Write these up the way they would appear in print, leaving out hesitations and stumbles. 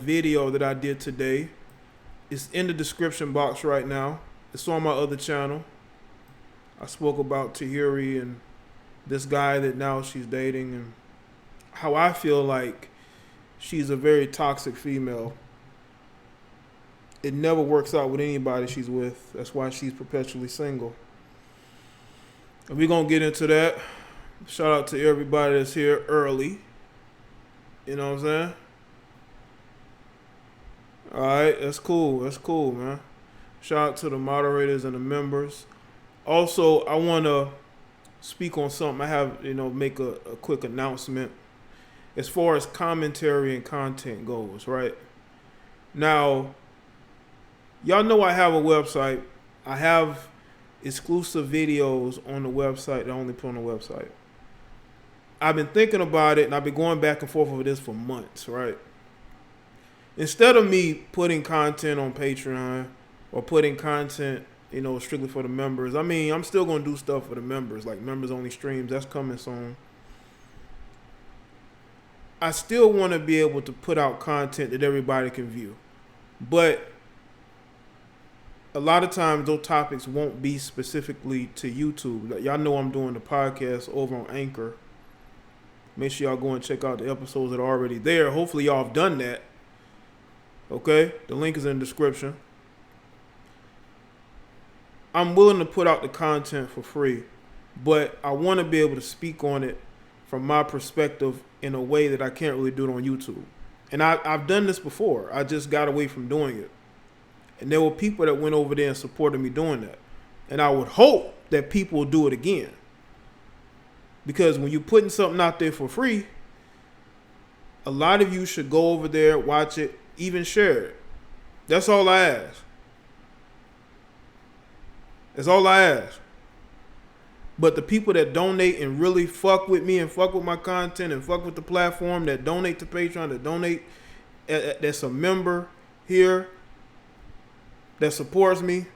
video that I did today. It's in the description box right now. It's on my other channel. I spoke about Tahiry and this guy that now she's dating and how I feel like she's a very toxic female. It never works out with anybody she's with. That's why she's perpetually single. And we're going to get into that. Shout out to everybody that's here early. You know what I'm saying? All right, that's cool. That's cool, man. Shout out to the moderators and the members. Also, I want to speak on something. I have, make a quick announcement as far as commentary and content goes, right? Now, y'all know I have a website. I have exclusive videos on the website that I only put on the website. I've been thinking about it, and I've been going back and forth over this for months, right? Instead of me putting content on Patreon or putting content, strictly for the members, I mean, I'm still going to do stuff for the members, like members-only streams. That's coming soon. I still want to be able to put out content that everybody can view. But a lot of times those topics won't be specifically to YouTube. Like, y'all know I'm doing the podcast over on Anchor. Make sure y'all go and check out the episodes that are already there. Hopefully y'all have done that. Okay? The link is in the description. I'm willing to put out the content for free, but I want to be able to speak on it from my perspective in a way that I can't really do it on YouTube. And I've done this before. I just got away from doing it. And there were people that went over there and supported me doing that. And I would hope that people will do it again. Because when you're putting something out there for free, a lot of you should go over there, watch it, even share it. That's all I ask. That's all I ask. But the people that donate and really fuck with me and fuck with my content and fuck with the platform, that donate to Patreon, that donate, that's a member here, that supports me,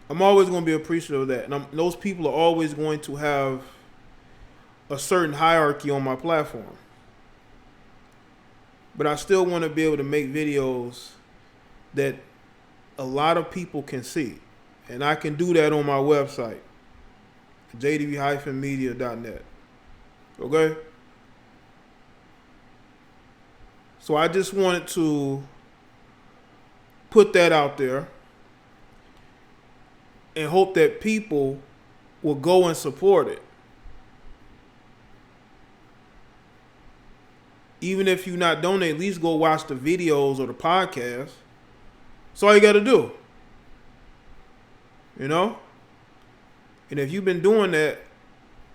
I'm always going to be appreciative of that. And those people are always going to have a certain hierarchy on my platform. But I still want to be able to make videos that a lot of people can see. And I can do that on my website, JDBMediaNews. Okay? So I just wanted to put that out there and hope that people will go and support it. Even if you not donate, at least go watch the videos or the podcast. That's all you got to do. And if you've been doing that,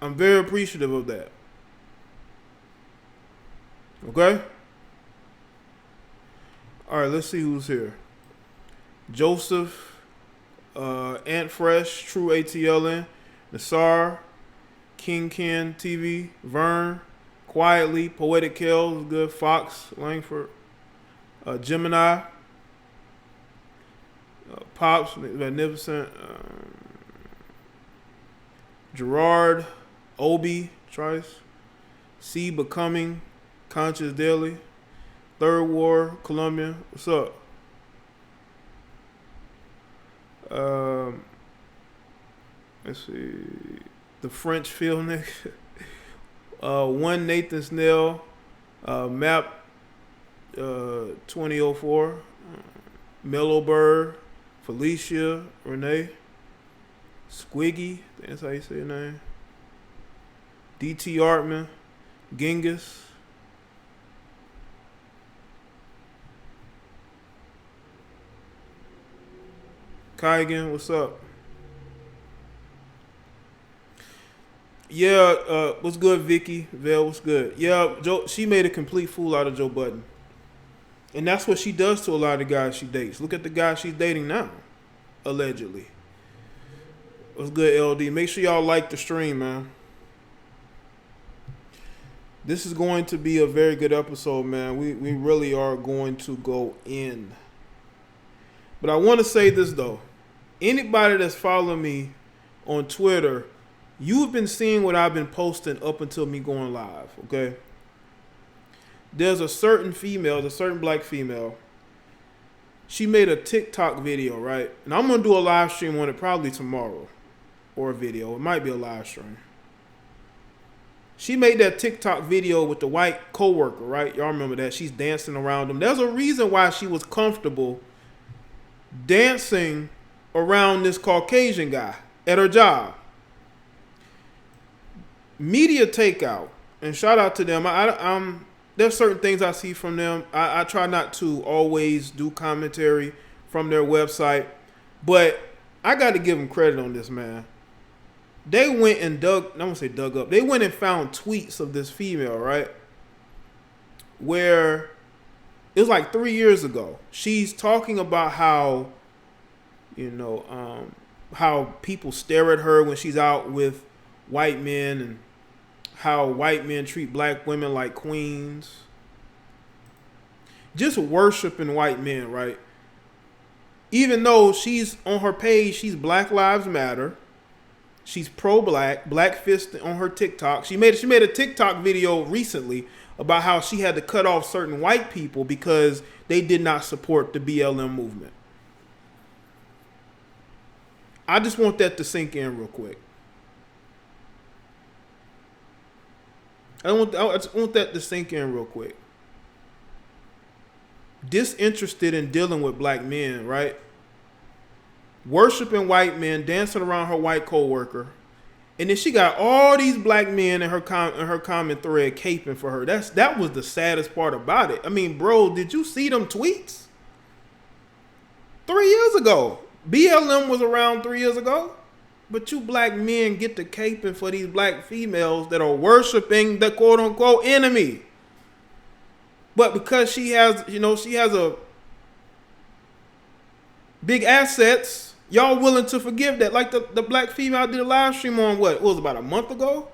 I'm very appreciative of that. Okay? All right, let's see who's here. Joseph, Ant Fresh, True ATLN, Nassar, King Ken TV, Vern, Quietly, Poetic Kells, good, Fox, Langford, Gemini, Pops, Magnificent, Gerard, Obi, Trice, C Becoming, Conscious Daily, Third War, Columbia, what's up? Let's see, the French Field nigga, one Nathan Snell, Map 2004, Mellow Bird, Felicia, Renee, Squiggy, I think that's how you say your name, DT Artman, Genghis, Kaigan, what's up? Yeah, what's good, Vicky? Vel, what's good? Yeah, Joe, she made a complete fool out of Joe Budden. And that's what she does to a lot of the guys she dates. Look at the guy she's dating now, allegedly. What's good, LD? Make sure y'all like the stream, man. This is going to be a very good episode, man. We really are going to go in. But I want to say this, though. Anybody that's following me on Twitter, you've been seeing what I've been posting up until me going live, okay? There's a certain female, a certain black female. She made a TikTok video, right? And I'm going to do a live stream on it probably tomorrow. Or a video. It might be a live stream. She made that TikTok video with the white coworker, right? Y'all remember that? She's dancing around him. There's a reason why she was comfortable dancing around this Caucasian guy at her job. Media Takeout, and shout out to them. There's certain things I see from them. I try not to always do commentary from their website, but I got to give them credit on this, man. They went and dug up. They went and found tweets of this female, right? Where it was like 3 years ago. She's talking about how, how people stare at her when she's out with white men and how white men treat black women like queens. Just worshiping white men, right? Even though she's on her page, she's Black Lives Matter. She's pro-black, black fist on her TikTok. She made a TikTok video recently about how she had to cut off certain white people because they did not support the BLM movement. I just want that to sink in real quick. I just want that to sink in real quick. Disinterested in dealing with black men, right? Worshiping white men, dancing around her white coworker, and then she got all these black men in her comment thread caping for her. That was the saddest part about it. I mean, bro, did you see them tweets? 3 years ago, BLM was around 3 years ago, but you black men get to caping for these black females that are worshiping the quote unquote enemy. But because she has a big assets, y'all willing to forgive that. Like the black female I did a live stream on, what? It was about a month ago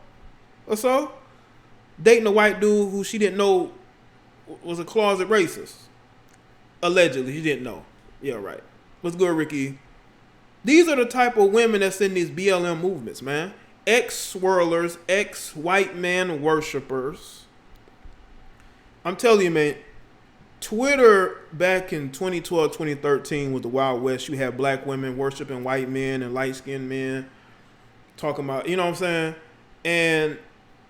or so. Dating a white dude who she didn't know was a closet racist. Allegedly, she didn't know. Yeah, right. What's good, Ricky? These are the type of women that's in these BLM movements, man. Ex-swirlers, ex-white man worshipers. I'm telling you, man, Twitter back in 2012, 2013 was the Wild West. You had black women worshiping white men and light-skinned men talking about, you know what I'm saying? And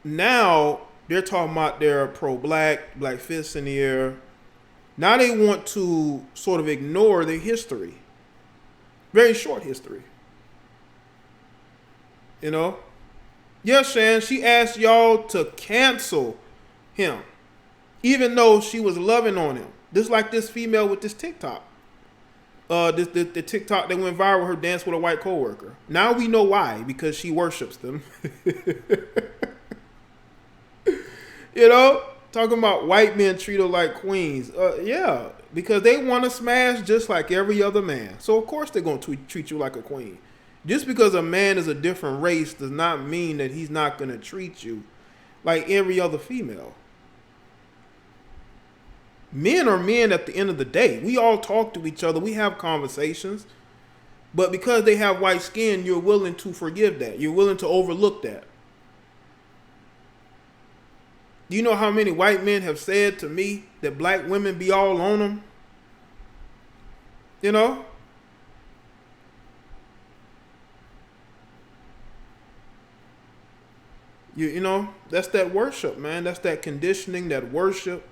now they're talking about they're pro-black, black fists in the air. Now they want to sort of ignore their history. Very short history. You know? Yeah, Shan, she asked y'all to cancel him, even though she was loving on him. Just like this female with this TikTok. The TikTok that went viral, her dance with a white coworker. Now we know why, because she worships them. You know? Talking about white men treat her like queens. Yeah, because they want to smash just like every other man. So of course they're going to treat you like a queen. Just because a man is a different race does not mean that he's not going to treat you like every other female. Men are men at the end of the day. We all talk to each other. We have conversations. But because they have white skin, you're willing to forgive that. You're willing to overlook that. Do you know how many white men have said to me that black women be all on them? You know? You know, that's that worship, man. That's that conditioning, that worship.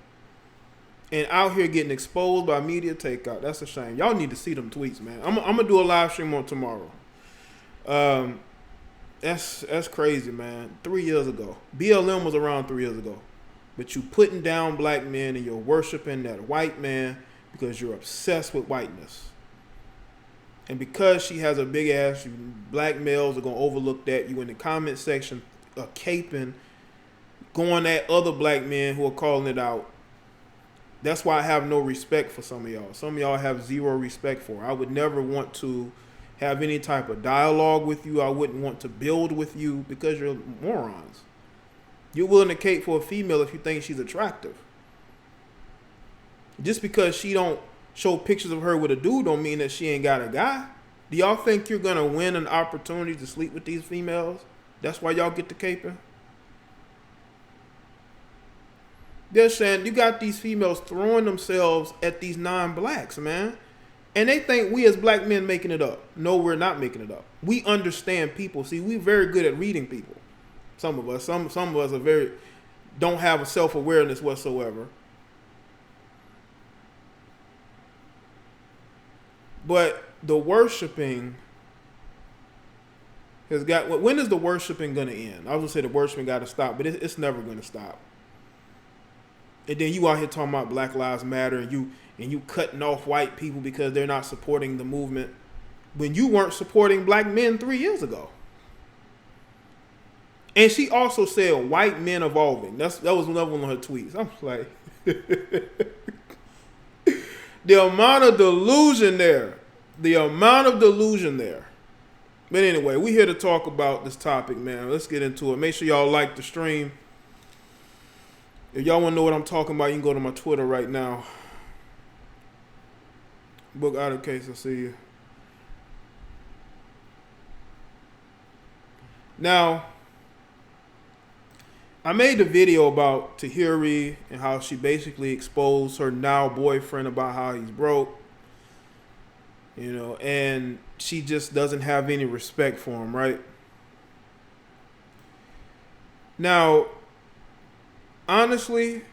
And out here getting exposed by media takeout. That's a shame. Y'all need to see them tweets, man. I'm going to do a live stream on tomorrow. That's crazy, man. 3 years ago. BLM was around 3 years ago. But you putting down black men and you're worshiping that white man because you're obsessed with whiteness. And because she has a big ass, black males are going to overlook that. You in the comment section caping, going at other black men who are calling it out. That's why I have no respect for some of y'all. Some of y'all have zero respect for. I would never want to have any type of dialogue with you. I wouldn't want to build with you because you're morons. You're willing to cape for a female if you think she's attractive. Just because she don't show pictures of her with a dude don't mean that she ain't got a guy. Do y'all think you're going to win an opportunity to sleep with these females? That's why y'all get to caping? They're saying you got these females throwing themselves at these non-blacks, man. And they think we as black men making it up. No, we're not making it up. We understand people. See, we're very good at reading people. Some of us. Some of us are very don't have a self-awareness whatsoever. But the worshiping has got. When is the worshiping gonna end? I was gonna say the worshiping got to stop, but it's never gonna stop. And then you out here talking about Black Lives Matter, and you cutting off white people because they're not supporting the movement when you weren't supporting black men 3 years ago. And she also said white men evolving. That was another one of her tweets. I'm like, the amount of delusion there. The amount of delusion there. But anyway, we here to talk about this topic, man. Let's get into it. Make sure y'all like the stream. If y'all want to know what I'm talking about, you can go to my Twitter right now. Book out of case, I see you. Now, I made a video about Tahiry and how she basically exposed her now boyfriend about how he's broke. You know, and she just doesn't have any respect for him, right? Now, honestly,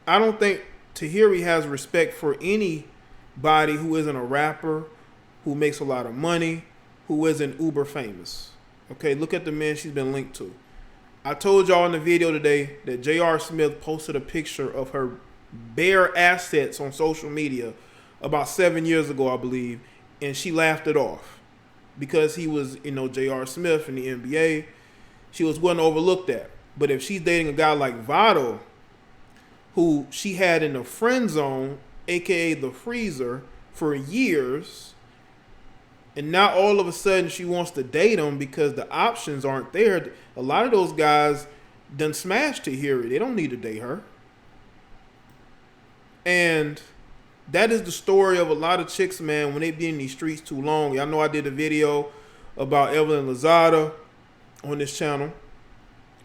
I don't think Tahiry has respect for anybody who isn't a rapper, who makes a lot of money, who isn't uber famous. Okay, look at the men she's been linked to. I told y'all in the video today that J.R. Smith posted a picture of her bare assets on social media about 7 years ago, I believe, and she laughed it off because he was, J.R. Smith in the NBA. She was willing to overlook that. But if she's dating a guy like Votto, who she had in the friend zone, aka the freezer, for years, and now all of a sudden she wants to date him because the options aren't there. A lot of those guys done smashed Tahiry. They don't need to date her. And that is the story of a lot of chicks, man, when they be in these streets too long. Y'all know I did a video about Evelyn Lozada on this channel.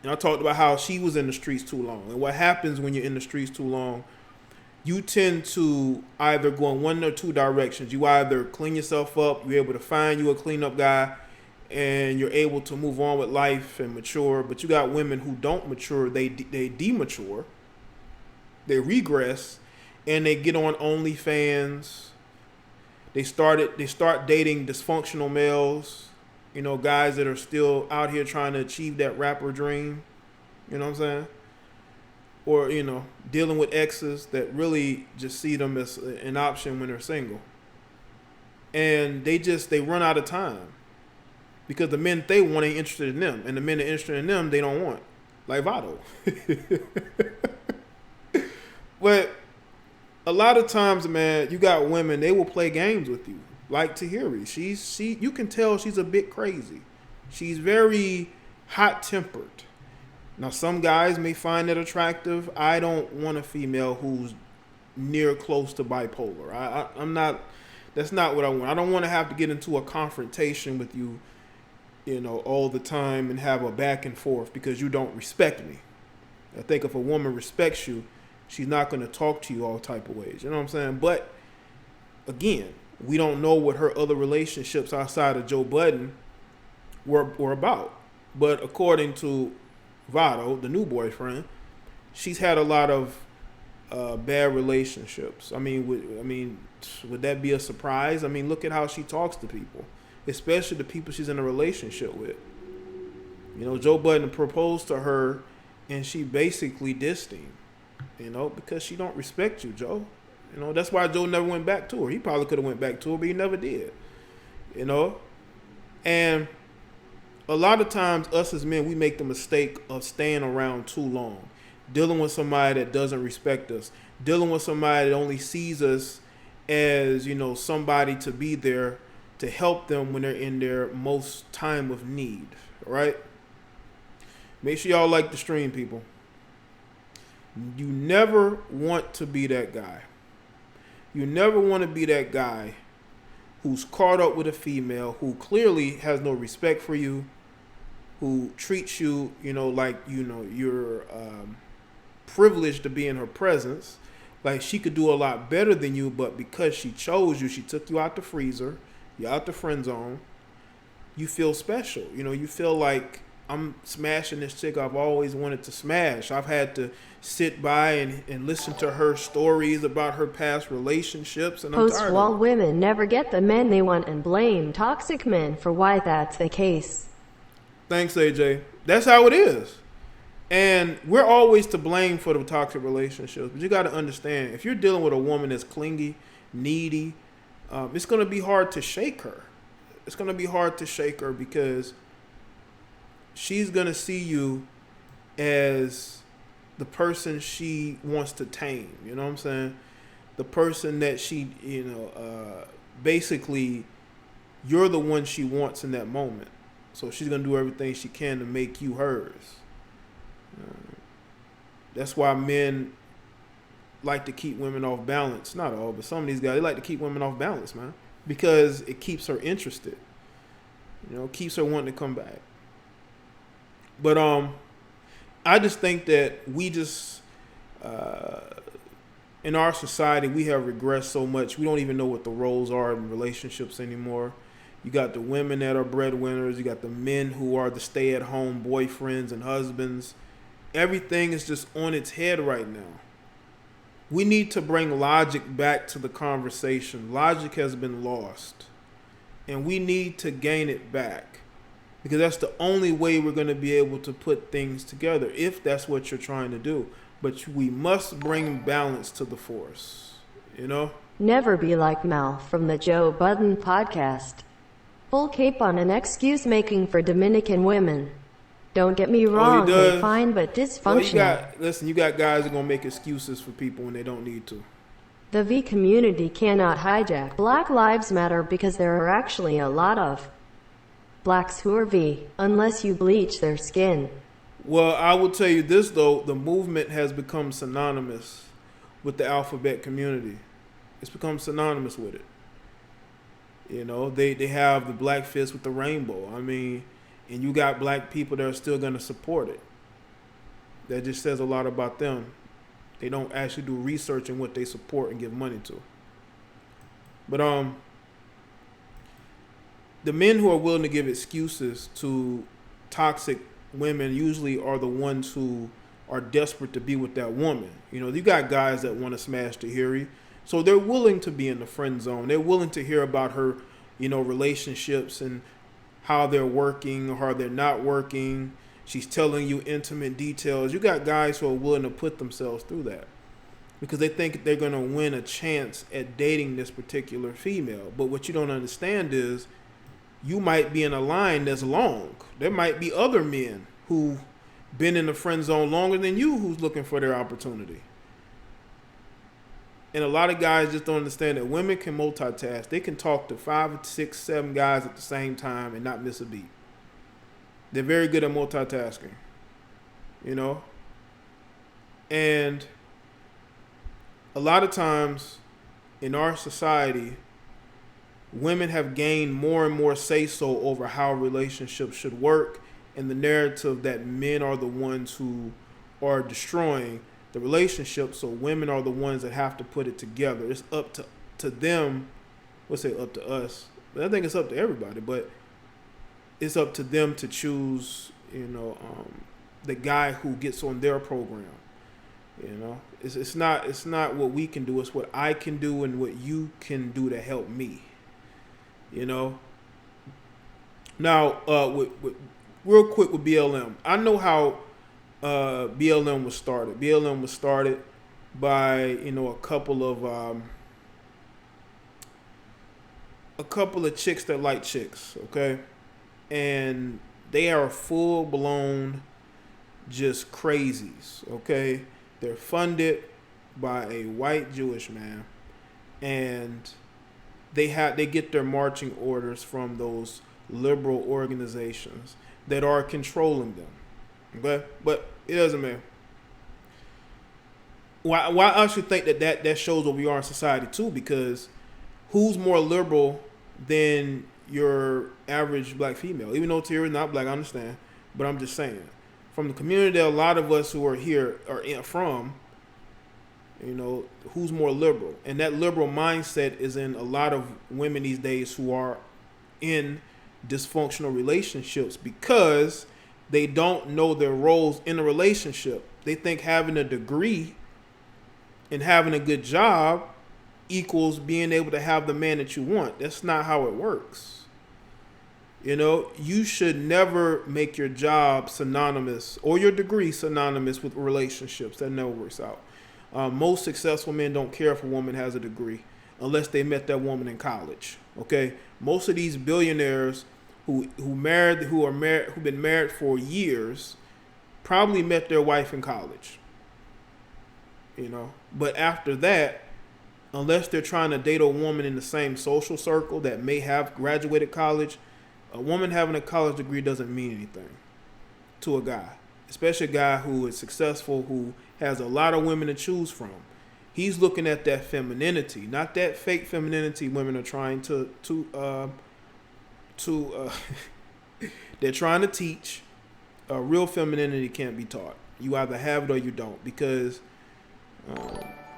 And I talked about how she was in the streets too long. And what happens when you're in the streets too long, you tend to either go in one or two directions. You either clean yourself up, you're able to find you a cleanup guy, and you're able to move on with life and mature. But you got women who don't mature, they demature, they regress, and they get on OnlyFans. They start dating dysfunctional males, guys that are still out here trying to achieve that rapper dream. You know what I'm saying? Or, dealing with exes that really just see them as an option when they're single. And they run out of time. Because the men they want ain't interested in them. And the men that are interested in them, they don't want. Like Votto. But a lot of times, man, you got women, they will play games with you. Like Tahiry. You can tell she's a bit crazy. She's very hot-tempered. Now, some guys may find that attractive. I don't want a female who's near close to bipolar. I'm not. That's not what I want. I don't want to have to get into a confrontation with you, all the time and have a back and forth because you don't respect me. I think if a woman respects you, she's not going to talk to you all type of ways. You know what I'm saying? But again, we don't know what her other relationships outside of Joe Budden were about. But according to Votto, the new boyfriend, she's had a lot of bad relationships. I mean, would that be a surprise? I mean, look at how she talks to people, especially the people she's in a relationship with. Joe Budden proposed to her, and she basically dissed him. Because she don't respect you, Joe. That's why Joe never went back to her. He probably could have went back to her, but he never did. And a lot of times, us as men, we make the mistake of staying around too long, dealing with somebody that doesn't respect us, dealing with somebody that only sees us as, somebody to be there to help them when they're in their most time of need, right? Make sure y'all like the stream, people. You never want to be that guy. You never want to be that guy who's caught up with a female who clearly has no respect for you, who treats you, like, you're privileged to be in her presence. Like, she could do a lot better than you, but because she chose you, she took you out the freezer, you're out the friend zone, you feel special. You know, you feel like, I'm smashing this chick I've always wanted to smash. I've had to sit by and listen to her stories about her past relationships, and I'm tired of it. Post-wall women never get the men they want and blame toxic men for why that's the case. Thanks, AJ. That's how it is. And we're always to blame for the toxic relationships. But you got to understand, if you're dealing with a woman that's clingy, needy, it's going to be hard to shake her. It's going to be hard to shake her because she's going to see you as the person she wants to tame. You know what I'm saying? The person that she, basically, you're the one she wants in that moment. So she's going to do everything she can to make you hers. That's why men like to keep women off balance. Not all, but some of these guys, they like to keep women off balance, man. Because it keeps her interested. Keeps her wanting to come back. But I just think that we just, in our society, we have regressed so much. We don't even know what the roles are in relationships anymore. You got the women that are breadwinners. You got the men who are the stay-at-home boyfriends and husbands. Everything is just on its head right now. We need to bring logic back to the conversation. Logic has been lost. And we need to gain it back. Because that's the only way we're going to be able to put things together, if that's what you're trying to do. But we must bring balance to the force, Never be like Mal from the Joe Budden podcast. Full cape on an excuse making for Dominican women. Don't get me wrong, they're fine but dysfunctional. You got guys that are going to make excuses for people when they don't need to. The V community cannot hijack Black Lives Matter because there are actually a lot of blacks who are V, unless you bleach their skin. Well, I will tell you this, though. The movement has become synonymous with the alphabet community. It's become synonymous with it. They have the black fist with the rainbow. And you got black people that are still going to support it. That just says a lot about them. They don't actually do research in what they support and give money to. But the men who are willing to give excuses to toxic women usually are the ones who are desperate to be with that woman. You got guys that want to smash Tahiry, so they're willing to be in the friend zone. They're willing to hear about her, relationships and how they're working or how they're not working. She's telling you intimate details. You got guys who are willing to put themselves through that because they think they're going to win a chance at dating this particular female. But what you don't understand is you might be in a line that's long. There might be other men who've been in the friend zone longer than you who's looking for their opportunity. And a lot of guys just don't understand that women can multitask. They can talk to 5, 6, 7 guys at the same time and not miss a beat. They're very good at multitasking. And a lot of times in our society, women have gained more and more say-so over how relationships should work, and the narrative that men are the ones who are destroying the relationship, so women are the ones that have to put it together. It's up to them. We'll say up to us. But I think it's up to everybody, but it's up to them to choose, the guy who gets on their program. It's not what we can do. It's what I can do and what you can do to help me. Now, real quick with BLM. I know how BLM was started. BLM was started by a couple of chicks that like chicks, okay, and they are full blown just crazies, okay. They're funded by a white Jewish man, and they get their marching orders from those liberal organizations that are controlling them. Okay, but it doesn't matter. Why I actually think that shows what we are in society too, because who's more liberal than your average black female? Even though Tahiry is not black, I understand, but I'm just saying, from the community that a lot of us who are here are from, who's more liberal. And that liberal mindset is in a lot of women these days who are in dysfunctional relationships because they don't know their roles in a relationship. They think having a degree and having a good job equals being able to have the man that you want. That's not how it works. You should never make your job synonymous or your degree synonymous with relationships. That never works out. Most successful men don't care if a woman has a degree unless they met that woman in college. Okay, most of these billionaires who've been married for years probably met their wife in college. But after that, unless they're trying to date a woman in the same social circle that may have graduated college, a woman having a college degree doesn't mean anything to a guy, especially a guy who is successful, who has a lot of women to choose from. He's looking at that femininity, not that fake femininity women are trying to they're trying to teach. Real femininity can't be taught. You either have it or you don't, because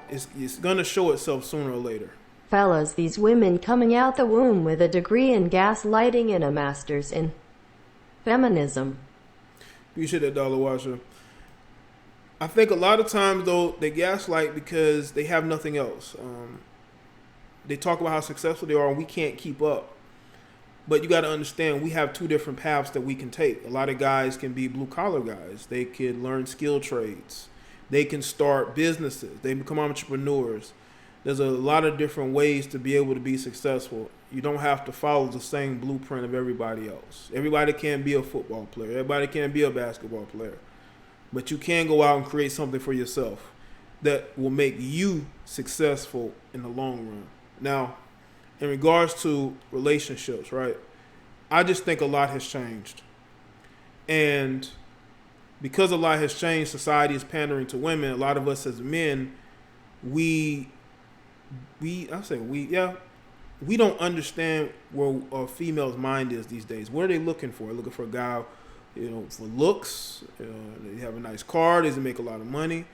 it's going to show itself sooner or later. Fellas, these women coming out the womb with a degree in gaslighting and a master's in feminism. Appreciate that, Dollar Washer. I think a lot of times, though, they gaslight because they have nothing else. They talk about how successful they are and we can't keep up. But you got to understand, we have two different paths that we can take. A lot of guys can be blue-collar guys. They can learn skill trades. They can start businesses. They become entrepreneurs. There's a lot of different ways to be able to be successful. You don't have to follow the same blueprint of everybody else. Everybody can't be a football player. Everybody can't be a basketball player. But you can go out and create something for yourself that will make you successful in the long run. Now, in regards to relationships, right, I just think a lot has changed. And because a lot has changed, society is pandering to women. A lot of us as men, we don't understand where a female's mind is these days. What are they looking for? They're looking for a guy, for looks. They have a nice car. They make a lot of money.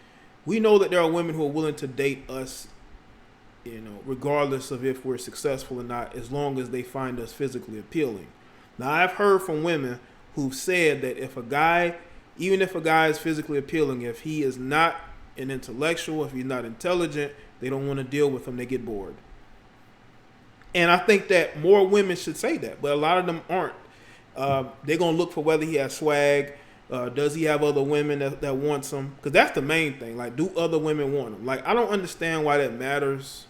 We know that there are women who are willing to date us, regardless of if we're successful or not, as long as they find us physically appealing. Now, I've heard from women who've said that even if a guy is physically appealing, if he is not an intellectual, if he's not intelligent, they don't want to deal with him. They get bored. And I think that more women should say that, but a lot of them aren't. They're going to look for whether he has swag. Does he have other women that wants him? Because that's the main thing. Like, do other women want him? Like, I don't understand why that matters,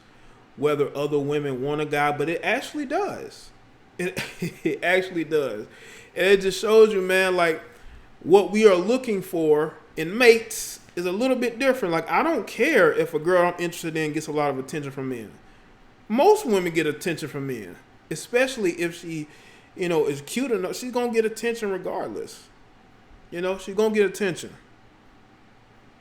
whether other women want a guy, but it actually does. It actually does. And it just shows you, man, like, what we are looking for in mates is a little bit different. Like, I don't care if a girl I'm interested in gets a lot of attention from men. Most women get attention from men, especially if she, is cute enough. She's going to get attention regardless. She's going to get attention.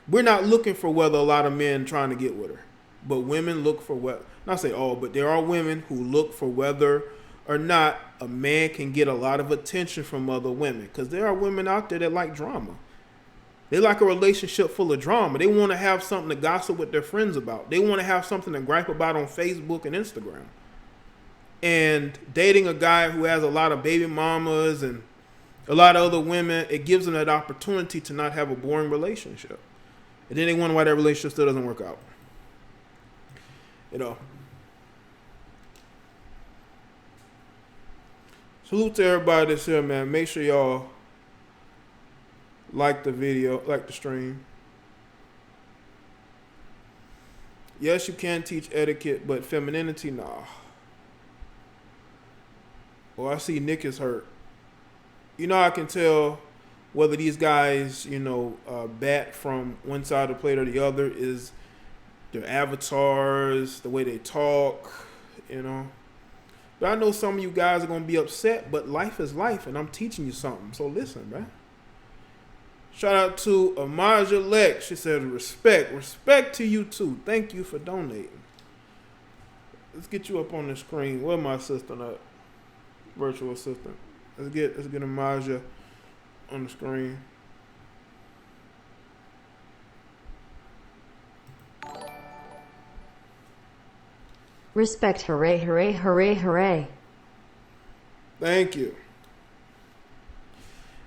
We're not looking for whether a lot of men trying to get with her. But women look for what, not say all, but there are women who look for whether or not a man can get a lot of attention from other women. Because there are women out there that like drama. They like a relationship full of drama. They want to have something to gossip with their friends about. They want to have something to gripe about on Facebook and Instagram. And dating a guy who has a lot of baby mamas and a lot of other women, it gives them that opportunity to not have a boring relationship. And then they wonder why that relationship still doesn't work out. Salute to everybody that's here, man. Make sure y'all like the video, like the stream. Yes, you can teach etiquette, but femininity, nah. Well, I see Nick is hurt. I can tell whether these guys, bat from one side of the plate or the other is their avatars, the way they talk, But I know some of you guys are going to be upset, but life is life, and I'm teaching you something. So listen, man. Shout out to Amaja Lex. She said, respect to you too. Thank you for donating. Let's get you up on the screen. Where my assistant at? Virtual assistant. Let's get Amaja on the screen. Respect, hooray, hooray, hooray, hooray. Thank you.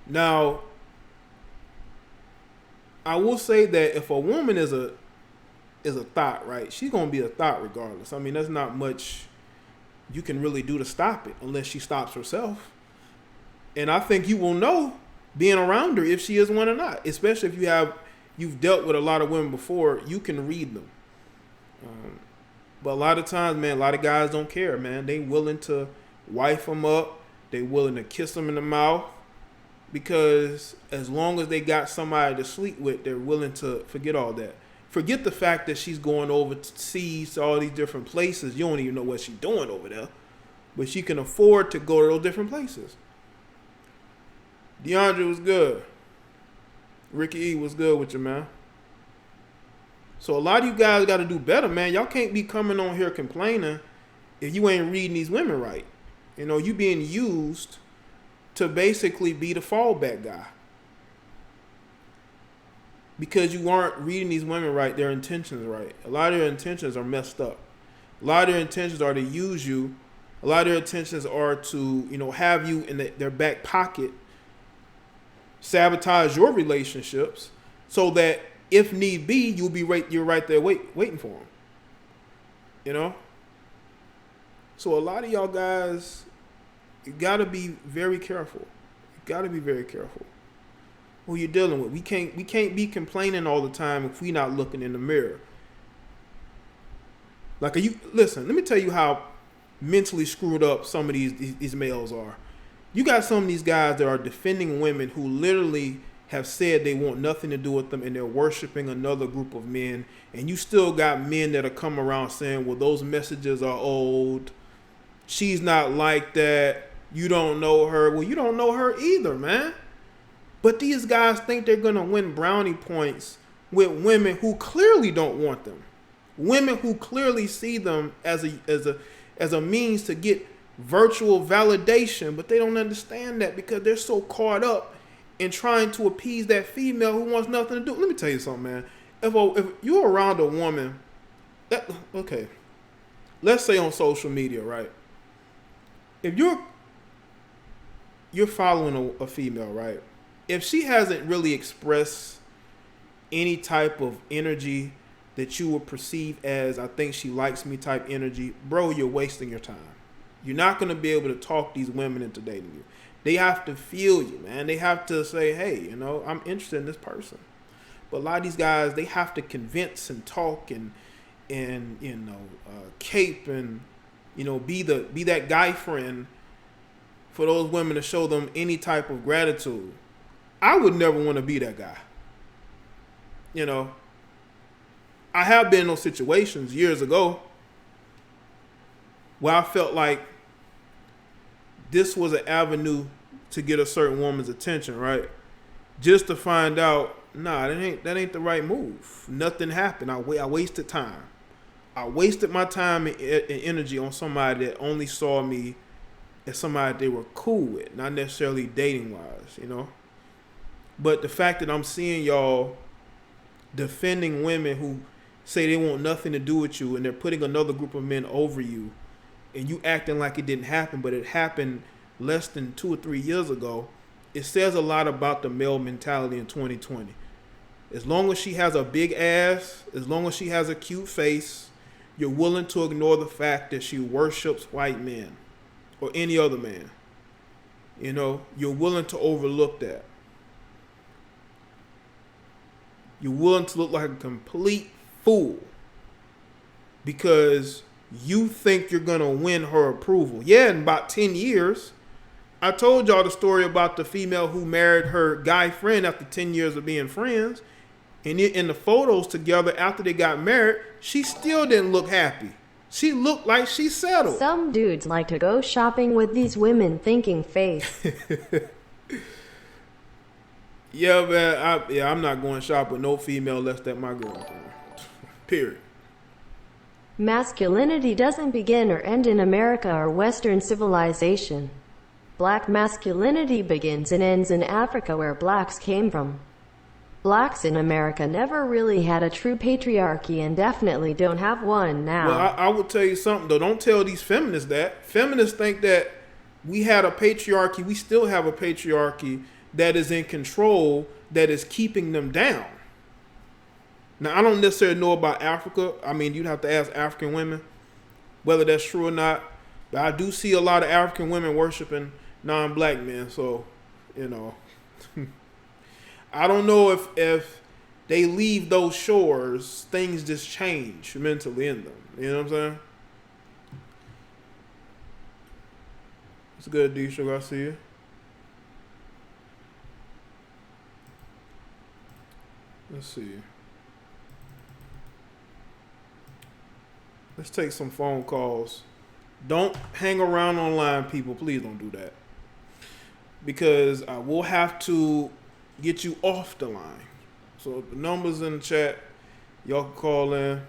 Now, I will say that if a woman is a thought, right, she's gonna be a thought regardless. I mean, there's not much you can really do to stop it unless she stops herself. And I think you will know being around her if she is one or not. Especially if you've dealt with a lot of women before, you can read them. But a lot of times, man, a lot of guys don't care, man. They willing to wife them up. They willing to kiss them in the mouth. Because as long as they got somebody to sleep with, they're willing to forget all that. Forget the fact that she's going overseas to all these different places. You don't even know what she's doing over there. But she can afford to go to those different places. DeAndre was good. Ricky E was good with you, man. So a lot of you guys got to do better, man. Y'all can't be coming on here complaining if you ain't reading these women right. You know, you being used to basically be the fallback guy. Because you aren't reading these women right, their intentions right. A lot of their intentions are messed up. A lot of their intentions are to use you. A lot of their intentions are to, you know, have you in their back pocket, sabotage your relationships, so that if need be, you're right there waiting for them. You know? So a lot of y'all guys, you gotta be very careful. You gotta be very careful who you're dealing with. We can't be complaining all the time if we not looking in the mirror. Listen, let me tell you how mentally screwed up some of these males are. You got some of these guys that are defending women who literally have said they want nothing to do with them and they're worshiping another group of men. And you still got men that are come around saying, well, those messages are old. She's not like that. You don't know her. Well, you don't know her either, man. But these guys think they're going to win brownie points with women who clearly don't want them. Women who clearly see them as a means to get virtual validation, but they don't understand that because they're so caught up in trying to appease that female who wants nothing to do. Let me tell you something, man. If you're around a woman, okay, let's say on social media, right? If you're following a female, right? If she hasn't really expressed any type of energy that you would perceive as, I think she likes me type energy, bro, you're wasting your time. You're not going to be able to talk these women into dating you. They have to feel you, man. They have to say, hey, you know, I'm interested in this person. But a lot of these guys, they have to convince and talk and you know, cape and, you know, be that guy friend for those women to show them any type of gratitude. I would never want to be that guy. You know, I have been in those situations years ago where I felt like this was an avenue to get a certain woman's attention, right? Just to find out, nah, that ain't the right move. Nothing happened. I wasted time. I wasted my time and energy on somebody that only saw me as somebody they were cool with, not necessarily dating wise, you know? But the fact that I'm seeing y'all defending women who say they want nothing to do with you and they're putting another group of men over you and you acting like it didn't happen, but it happened less than 2 or 3 years ago, it says a lot about the male mentality in 2020. As long as she has a big ass, as long as she has a cute face, you're willing to ignore the fact that she worships white men or any other man. You know, you're willing to overlook that. You're willing to look like a complete fool because you think you're going to win her approval. Yeah, in about 10 years, I told y'all the story about the female who married her guy friend after 10 years of being friends. And in the photos together after they got married, she still didn't look happy. She looked like she settled. Some dudes like to go shopping with these women thinking faith. Yeah, man. I'm not going shop with no female less than my girlfriend. Period. Masculinity doesn't begin or end in America or Western civilization. Black masculinity begins and ends in Africa, where blacks came from. blacks in America never really had a true patriarchy and definitely don't have one now. Well, I would tell you something, though. Don't tell these feminists that. Feminists think that we had a patriarchy. We still have a patriarchy that is in control, that is keeping them down. Now, I don't necessarily know about Africa. I mean, you'd have to ask African women whether that's true or not. But I do see a lot of African women worshiping non-black men. So, you know, I don't know if they leave those shores, things just change mentally in them. You know what I'm saying? It's good, D. Sugar. I see you. Let's see. Let's take some phone calls. Don't hang around online, people. Please don't do that. Because I will have to get you off the line. So the number's in the chat. Y'all can call in.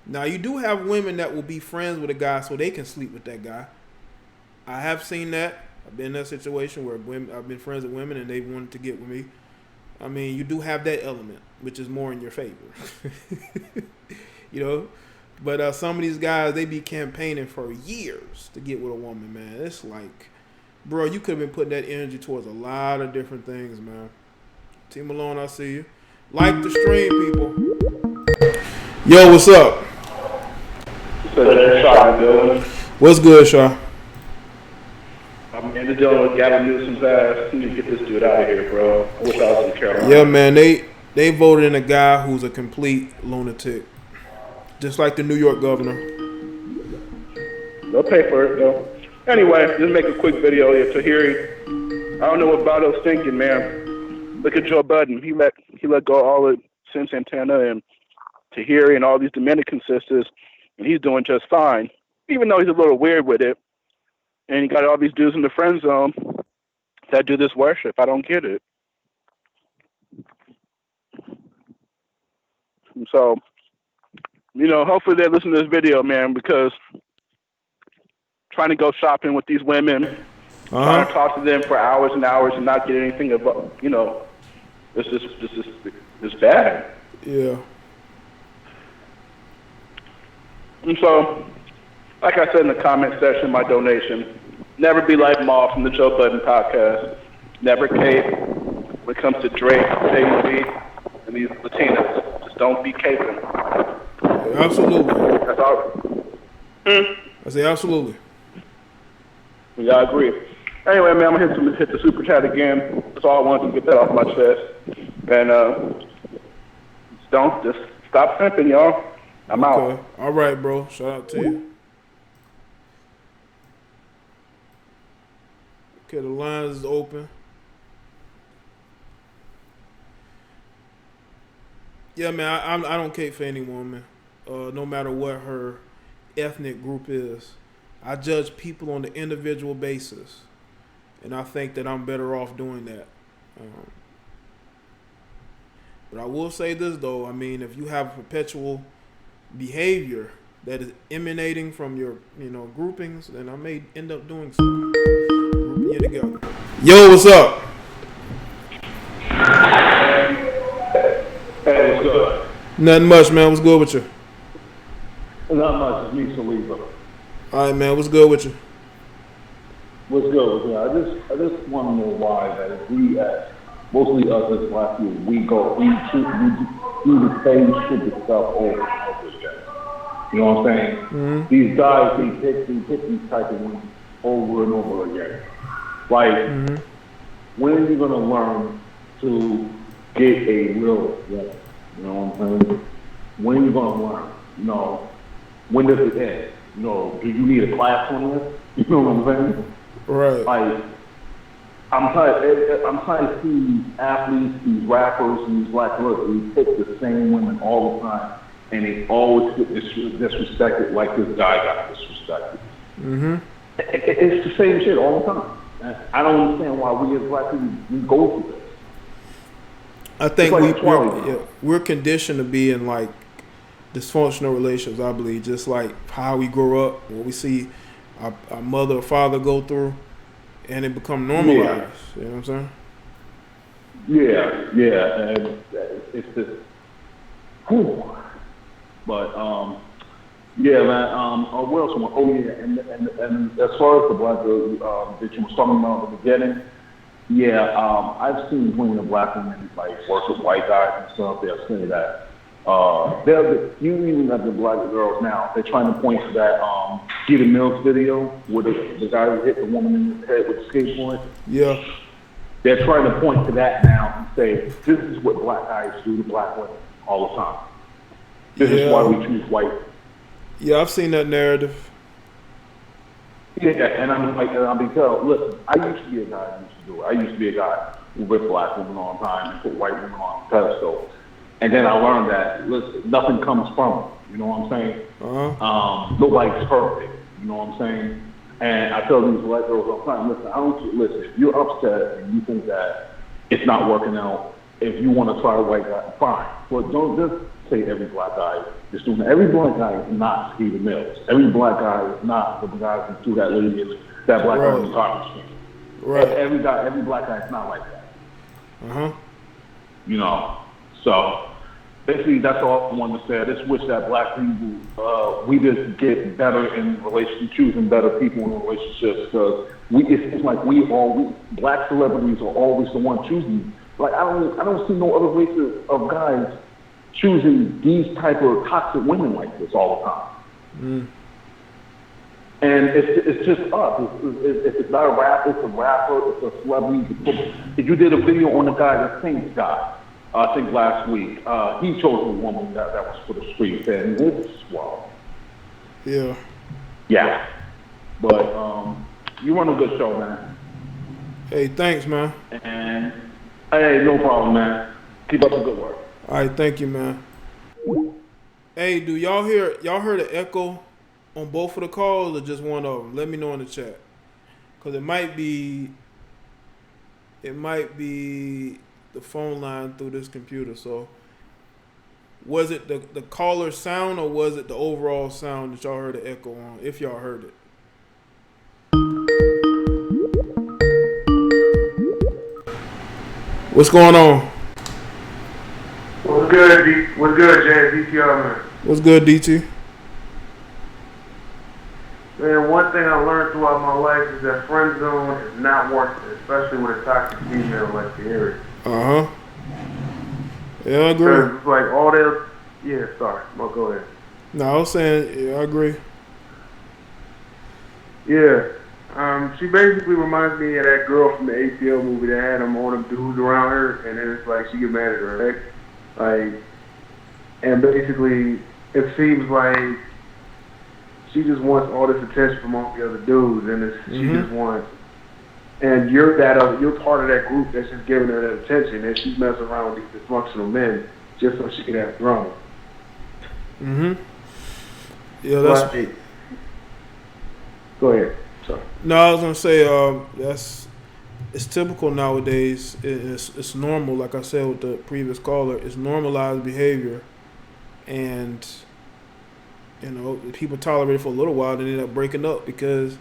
Now, you do have women that will be friends with a guy so they can sleep with that guy. I have seen that. I've been in that situation where I've been friends with women and they wanted to get with me. I mean, you do have that element, which is more in your favor. You know? But some of these guys, they be campaigning for years to get with a woman, man. It's like, bro, you could have been putting that energy towards a lot of different things, man. T Malone, I see you. Like the stream, people. Yo, what's up? What's good, Shaw? I'm in the dealing with Gavin Newsom's ass. You need to get this dude out of here, bro. I wish I was in Carolina. Yeah, man, they voted in a guy who's a complete lunatic. Just like the New York governor. They'll pay for it, though. Anyway, just make a quick video here. Tahiry, I don't know what Bado's thinking, man. Look at Joe Budden. He let go all of Sin Santana and Tahiry and all these Dominican sisters, and he's doing just fine. Even though he's a little weird with it. And he got all these dudes in the friend zone that do this worship. I don't get it. So, you know, hopefully they listen to this video, man, because trying to go shopping with these women, trying to talk to them for hours and hours and not get anything about, you know, this is bad. Yeah. And so, like I said in the comment section, my donation, never be like Maul from the Joe Budden podcast. Never cape when it comes to Drake, Jay-Z, and these Latinas. Just don't be caping. Absolutely. That's all. I say absolutely. Yeah, I agree. Anyway, man, I'm going to hit the super chat again. That's all I wanted to get that off my chest. And just stop pimping, y'all. I'm out. All right, bro. Shout out to you. Okay, the lines is open. Yeah, man, I don't cape for any woman, no matter what her ethnic group is. I judge people on the individual basis, and I think that I'm better off doing that. But I will say this, though. I mean, if you have perpetual behavior that is emanating from your, groupings, then I may end up doing so. Grouping you together. Yo, what's up? Hey, what's good? Nothing much, man. What's good with you? Not much. It's me, Saliba. All right, man. What's good with you? What's good with you? I just want to know why that we, mostly us as black people, we do the same stupid stuff over and over again. You know what I'm saying? Mm-hmm. These guys, they hit these type of women over and over again. Like, when are you gonna learn to get a real woman? You know what I'm saying? When are you gonna learn? When does it end? Do you need a class on this? You know what I'm saying? Right. Like, I'm trying to see these athletes, these rappers, and these black girls, they pick the same women all the time, and they always get disrespected like this guy got disrespected. Mm-hmm. It's the same shit all the time. I don't understand why we as black people, we go through this. I think we're conditioned to be in, like, dysfunctional relationships, I believe, just like how we grow up, what we see our mother or father go through, and it become normalized. You know what I'm saying? Yeah, and it's just, whew. But yeah, man. What else? Oh yeah, and as far as the black girl that you were talking about at the beginning, yeah, I've seen plenty of black women like work with white guys and stuff. They'll say that. You even got the black girls now. They're trying to point to that Get a Mills video where the guy who hit the woman in the head with the skateboard. Yeah. They're trying to point to that now and say, this is what black guys do to black women all the time. This is why we choose white. Yeah, I've seen that narrative. Yeah, and I'm like, because, listen, I used to be a guy who used to do it. I used to be a guy who ripped black women all the time and put white women on a pedestal. And then I learned that, listen, nothing comes from it. You know what I'm saying? Uh-huh. Nobody's perfect. You know what I'm saying? And I tell these white girls all the time, listen, if you're upset and you think that it's not working out, if you want to try a white guy, fine. But don't just say every black guy is doing it. Every black guy is not Stephen Mills. Every black guy is not the guy who threw that lady in that black guy in the garbage can. Right. Every black guy is not like that. Uh-huh. You know, so basically that's all I wanted to say. I just wish that black people, we just get better in relationships, choosing better people in relationships, because it seems like black celebrities are always the one choosing. Like I don't see no other race of guys choosing these type of toxic women like this all the time. Mm. And it's just us. It's not a rap. It's a rapper. It's a celebrity. If you did a video on the guy that sings guy, I think last week, he chose a woman that was for the streets, and it's wild. Yeah. Yeah. But you run a good show, man. Hey, thanks, man. And hey, no problem, man. Keep up the good work. All right, thank you, man. Hey, do y'all hear the echo on both of the calls or just one of them? Let me know in the chat, cause it might be the phone line through this computer. So was it the caller sound or was it the overall sound that y'all heard the echo on? If y'all heard it. What's going on? What's good, What's good, JDBTv, man? What's good, DT? Man, one thing I learned throughout my life is that friend zone is not worth it, especially with a toxic female like Tahiry. Uh-huh. Yeah, I agree. Because it's like all that. Yeah, sorry. Well, go ahead. No, I was saying, yeah, I agree. Yeah. She basically reminds me of that girl from the ATL movie that had them all them dudes around her, and then it's like she get mad at her ex. Like, and basically, it seems like she just wants all this attention from all the other dudes, and she just wants. And you're part of that group that's just giving her that attention, and she's messing around with these dysfunctional men just so she can have drama. Yeah, that's. Right. Go ahead. Sorry. No, I was gonna say it's typical nowadays. It's normal, like I said with the previous caller. It's normalized behavior, and people tolerate it for a little while, then end up breaking up because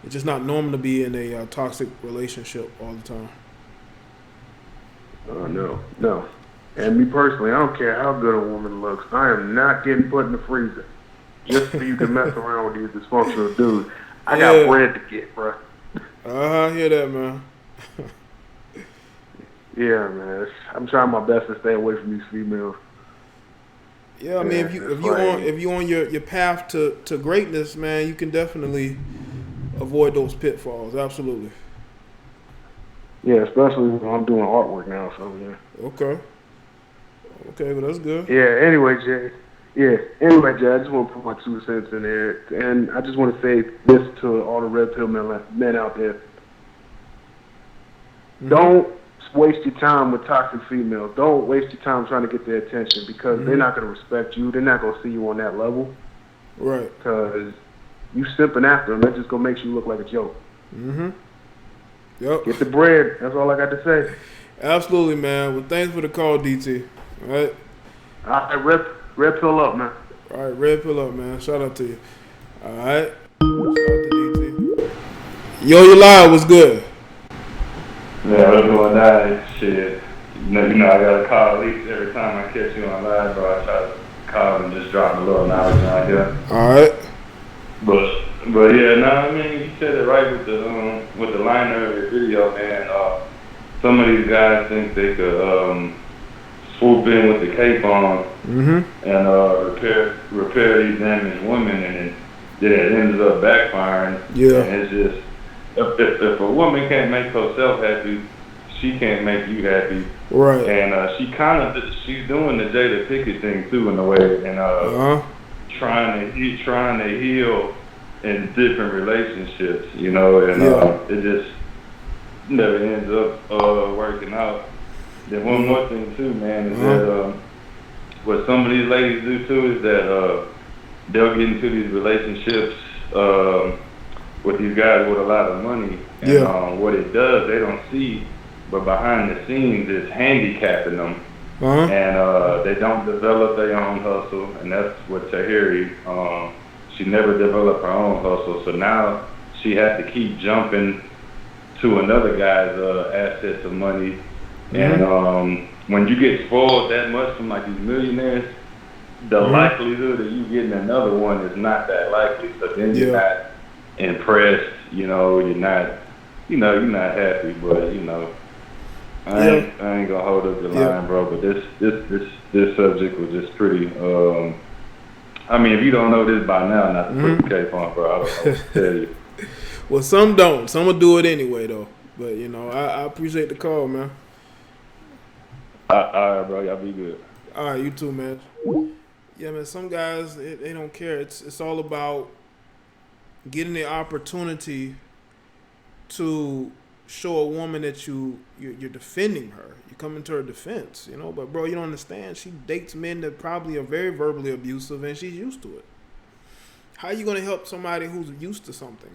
it's just not normal to be in a toxic relationship all the time. No. And me personally, I don't care how good a woman looks. I am not getting put in the freezer just so you can mess around with these dysfunctional dudes. I got bread to get, bro. I hear that, man. Yeah, man. I'm trying my best to stay away from these females. Yeah, I mean, if you on your path to greatness, man, you can definitely avoid those pitfalls. Absolutely. Yeah, especially when I'm doing artwork now. So yeah. Okay, well that's good. Yeah. Anyway, Jay. I just want to put my 2 cents in there, and I just want to say this to all the red pill men out there: don't waste your time with toxic females. Don't waste your time trying to get their attention because they're not going to respect you. They're not going to see you on that level. Right. Because you simping after them, that just going to make you look like a joke. Yep. Get the bread. That's all I got to say. Absolutely, man. Well, thanks for the call, DT. All right. Red pill up, man. All right, red pill up, man. Shout out to you. All right. Shout out to DT. Yo, you live. What's good? Yeah, what's going on? Shit. You know, I got to call at least every time I catch you on live, bro. I try to call and just drop a little knowledge out here. All right. But yeah, I mean, you said it right with the liner of your video, man. Some of these guys think they could swoop in with the cape on and repair these damaged women, and then it ends up backfiring. Yeah. And it's just, if a woman can't make herself happy, she can't make you happy. Right. And she's doing the JDBTv thing too in a way, and trying to heal in different relationships, you know, and it just never ends up working out. Then one more thing too, man, is that what some of these ladies do too is that they'll get into these relationships with these guys with a lot of money, and what it does, they don't see, but behind the scenes, it's handicapping them, and they don't develop their own hustle, and that's what Tahiry, she never developed her own hustle, so now she has to keep jumping to another guy's assets of money, and when you get spoiled that much from like these millionaires, the likelihood of you getting another one is not that likely, so then you're not impressed, you know, you're not happy, but you know, I ain't gonna hold up the line, bro. But this subject was just pretty. I mean, if you don't know this by now, not to put the cape on, bro, I don't know what to tell you. Well, some don't. Some will do it anyway, though. But you know, I appreciate the call, man. All right, bro. Y'all be good. All right, you too, man. Yeah, man. Some guys they don't care. It's all about getting the opportunity to show a woman that you're defending her. You come into her defense, you know. But bro, you don't understand. She dates men that probably are very verbally abusive, and she's used to it. How are you gonna help somebody who's used to something?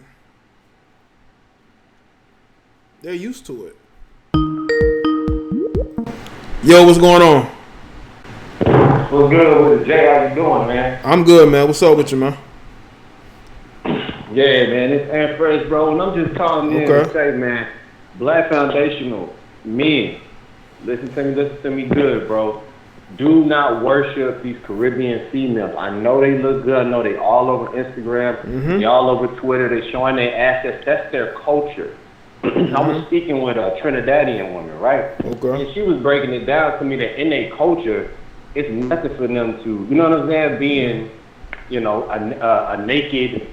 They're used to it. Yo, what's going on? What's good with it, Jay? How you doing, man? I'm good, man. What's up with you, man? Yeah, man, it's Ant Fresh, bro, and I'm just calling in to say, man, Black foundational men, listen to me good, bro. Do not worship these Caribbean females. I know they look good. I know they all over Instagram. They all over Twitter. They showing their assets. That's their culture. I was speaking with a Trinidadian woman, right? Okay. And she was breaking it down to me that in their culture, it's nothing for them to, you know what I'm saying, being, you know, a naked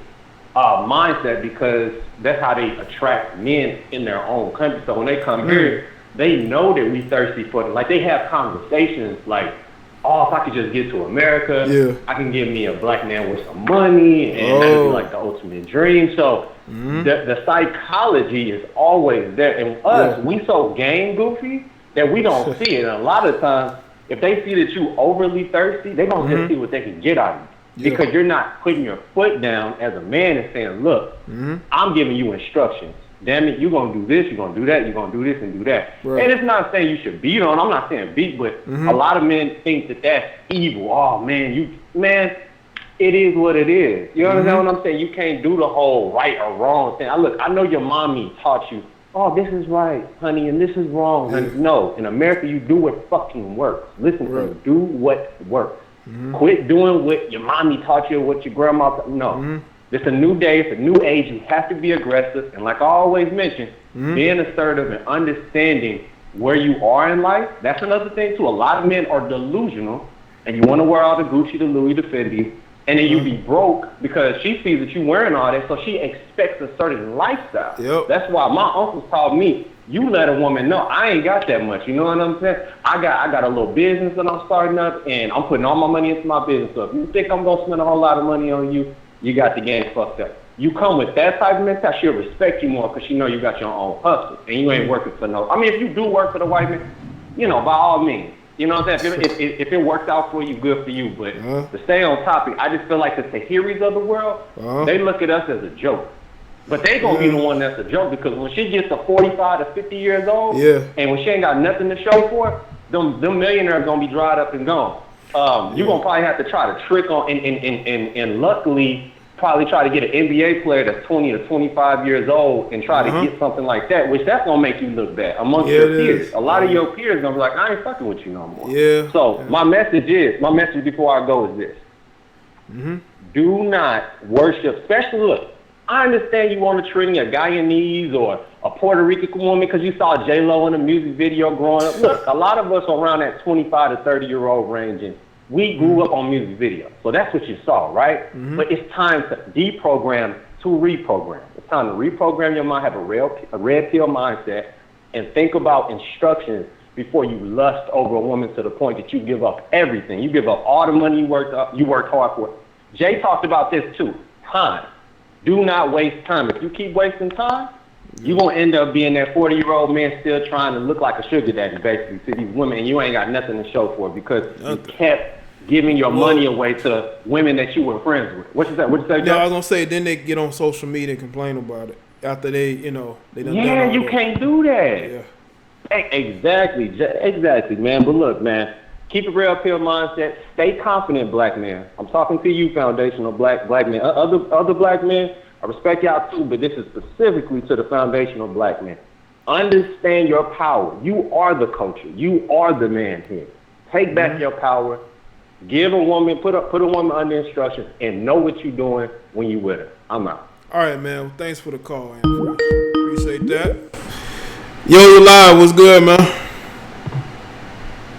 mindset, because that's how they attract men in their own country. So when they come here, they know that we thirsty for them. Like, they have conversations like, oh, if I could just get to America, I can get me a black man with some money, and that would be like the ultimate dream. So the psychology is always there. And us, we so game goofy that we don't see it. And a lot of times, if they see that you overly thirsty, they don't just see what they can get out of you. Because you're not putting your foot down as a man and saying, look, I'm giving you instructions. Damn it, you're going to do this, you're going to do that, you're going to do this and do that. Right. And it's not saying you should beat on. I'm not saying beat, but a lot of men think that that's evil. Oh, man, it is what it is. You understand what I'm saying? You can't do the whole right or wrong thing. Look, I know your mommy taught you, oh, this is right, honey, and this is wrong. Honey. No, in America, you do what fucking works. Listen to me, do what works. Quit doing what your mommy taught you, what your grandma taught you. No. It's a new day. It's a new age. You have to be aggressive. And like I always mention, being assertive and understanding where you are in life, that's another thing too. A lot of men are delusional, and you want to wear all the Gucci, the Louis, the Fendi, and then you be broke because she sees that you wearing all that, so she expects a certain lifestyle. That's why my uncles taught me, you let a woman know I ain't got that much. You know what I'm saying? I got a little business that I'm starting up, and I'm putting all my money into my business. So if you think I'm gonna spend a whole lot of money on you, you got the game fucked up. You come with that type of mentality, she'll respect you more because she know you got your own hustle and you ain't working for no. I mean, if you do work for the white man, you know, by all means, you know what I'm saying. If it works out for you, good for you. But to stay on topic, I just feel like the Tahiris of the world, they look at us as a joke. But they gonna be the one that's a joke, because when she gets to 45 to 50 years old, and when she ain't got nothing to show for it, them millionaires gonna be dried up and gone. You're gonna probably have to try to trick on and luckily probably try to get an NBA player that's 20 or 25 years old and try to get something like that, which that's gonna make you look bad amongst your peers. A lot of your peers gonna be like, I ain't fucking with you no more. So my message before I go is this. Do not worship, especially look, I understand you want to train a Guyanese or a Puerto Rican woman because you saw J-Lo in a music video growing up. Look, a lot of us are around that 25 to 30-year-old range, and we grew up on music videos. So that's what you saw, right? But it's time to deprogram to reprogram. It's time to reprogram your mind, have a red pill mindset, and think about instructions before you lust over a woman to the point that you give up everything. You give up all the money you worked hard for. Jay talked about this too, time. Do not waste time. If you keep wasting time, you're going to end up being that 40-year-old man still trying to look like a sugar daddy, basically, to these women, and you ain't got nothing to show for it because you kept giving your money away to women that you were friends with. What you say? No, I was going to say, then they get on social media and complain about it after they done Yeah, you can't do that. Yeah. Exactly, man. But look, man, keep a real pill mindset. Stay confident, black man. I'm talking to you, foundational black men. Other black men, I respect y'all too, but this is specifically to the foundational black man. Understand your power. You are the culture. You are the man here. Take back your power. Give a woman, put a woman under instruction, and know what you're doing when you with her. I'm out. All right, man. Well, thanks for the call, Andrew. Appreciate that. Yo, you live. What's good, man?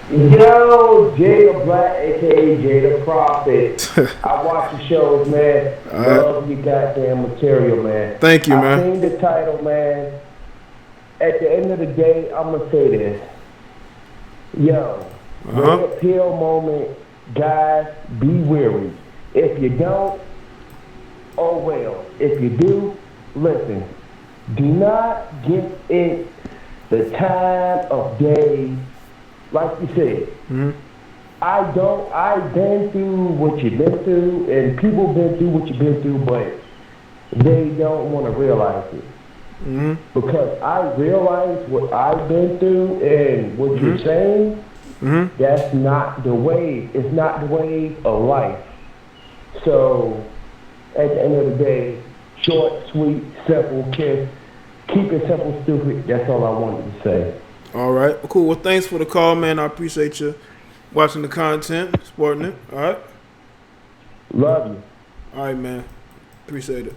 Yo, Jay the Black, a.k.a. Jay the Prophet. I watch the shows, man. Love your goddamn material, man. Thank you, man. I seen the title, man. At the end of the day, I'm going to say this. Yo, red pill moment, guys, be weary. If you don't, oh well. If you do, listen. Do not give it the time of day. Like you said, I've been through what you've been through, and people been through what you've been through, but they don't want to realize it. Because I realize what I've been through and what you're saying, that's not the way. It's not the way of life. So, at the end of the day, short, sweet, simple, kiss. Keep it simple, stupid. That's all I wanted to say. All right. Well, cool. Well, thanks for the call, man. I appreciate you watching the content, supporting it. All right. Love you. All right, man. Appreciate it.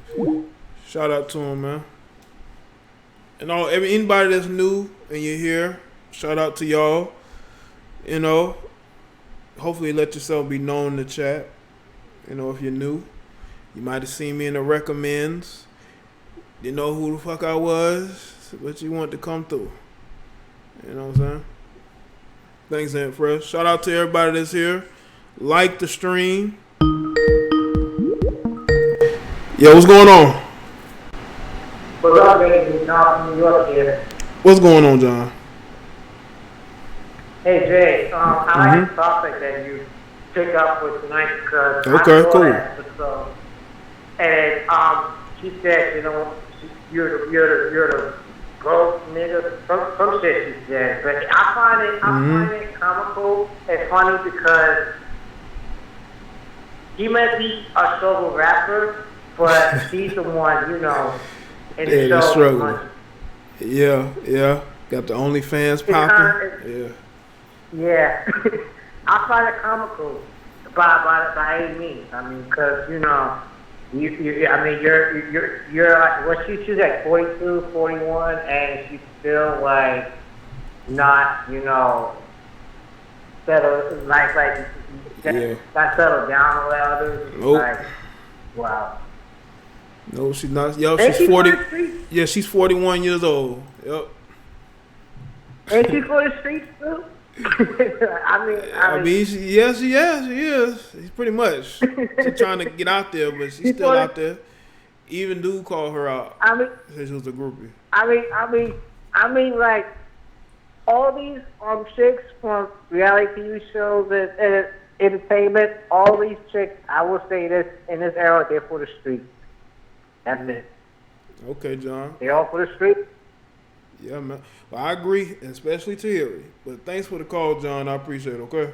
Shout out to him, man. And anybody that's new and you're here, shout out to y'all. You know, hopefully let yourself be known in the chat. You know, if you're new, you might have seen me in the recommends. You know who the fuck I was, but you want to come through. You know what I'm saying? Thanks, Aunt Fresh. Shout out to everybody that's here. Like the stream. Yo, what's going on? What's up, baby? John from New York here. What's going on, John? Hey, Jay. I like the topic that you pick up with tonight because I saw that episode. And she said, you know, you're the broke nigga, some shit she said. But I find it comical and funny because he might be a struggle rapper, but he's the one, you know, in the show. Struggle. Yeah. Got the OnlyFans popping. Yeah. I find it comical by any means. I mean, because, you know, you're like, what she's like 42, 41, and she's still like not, you know, settled, not settled down the way others. Nope. Like, wow. No, she's not. Yo, she's 40. Yeah, she's 41 years old. Yep. Ain't she for the streets too? I mean, she is. She's pretty much. She's trying to get out there, but she's still out there. Even dude called her out. I mean, said she was a groupie. I mean, like all these chicks from reality TV shows and entertainment. All these chicks, I will say this in this era, they're for the streets. That's it. Okay, John. They all for the streets. Yeah, man. Well, I agree, especially Tahiry. But thanks for the call, John. I appreciate it, okay?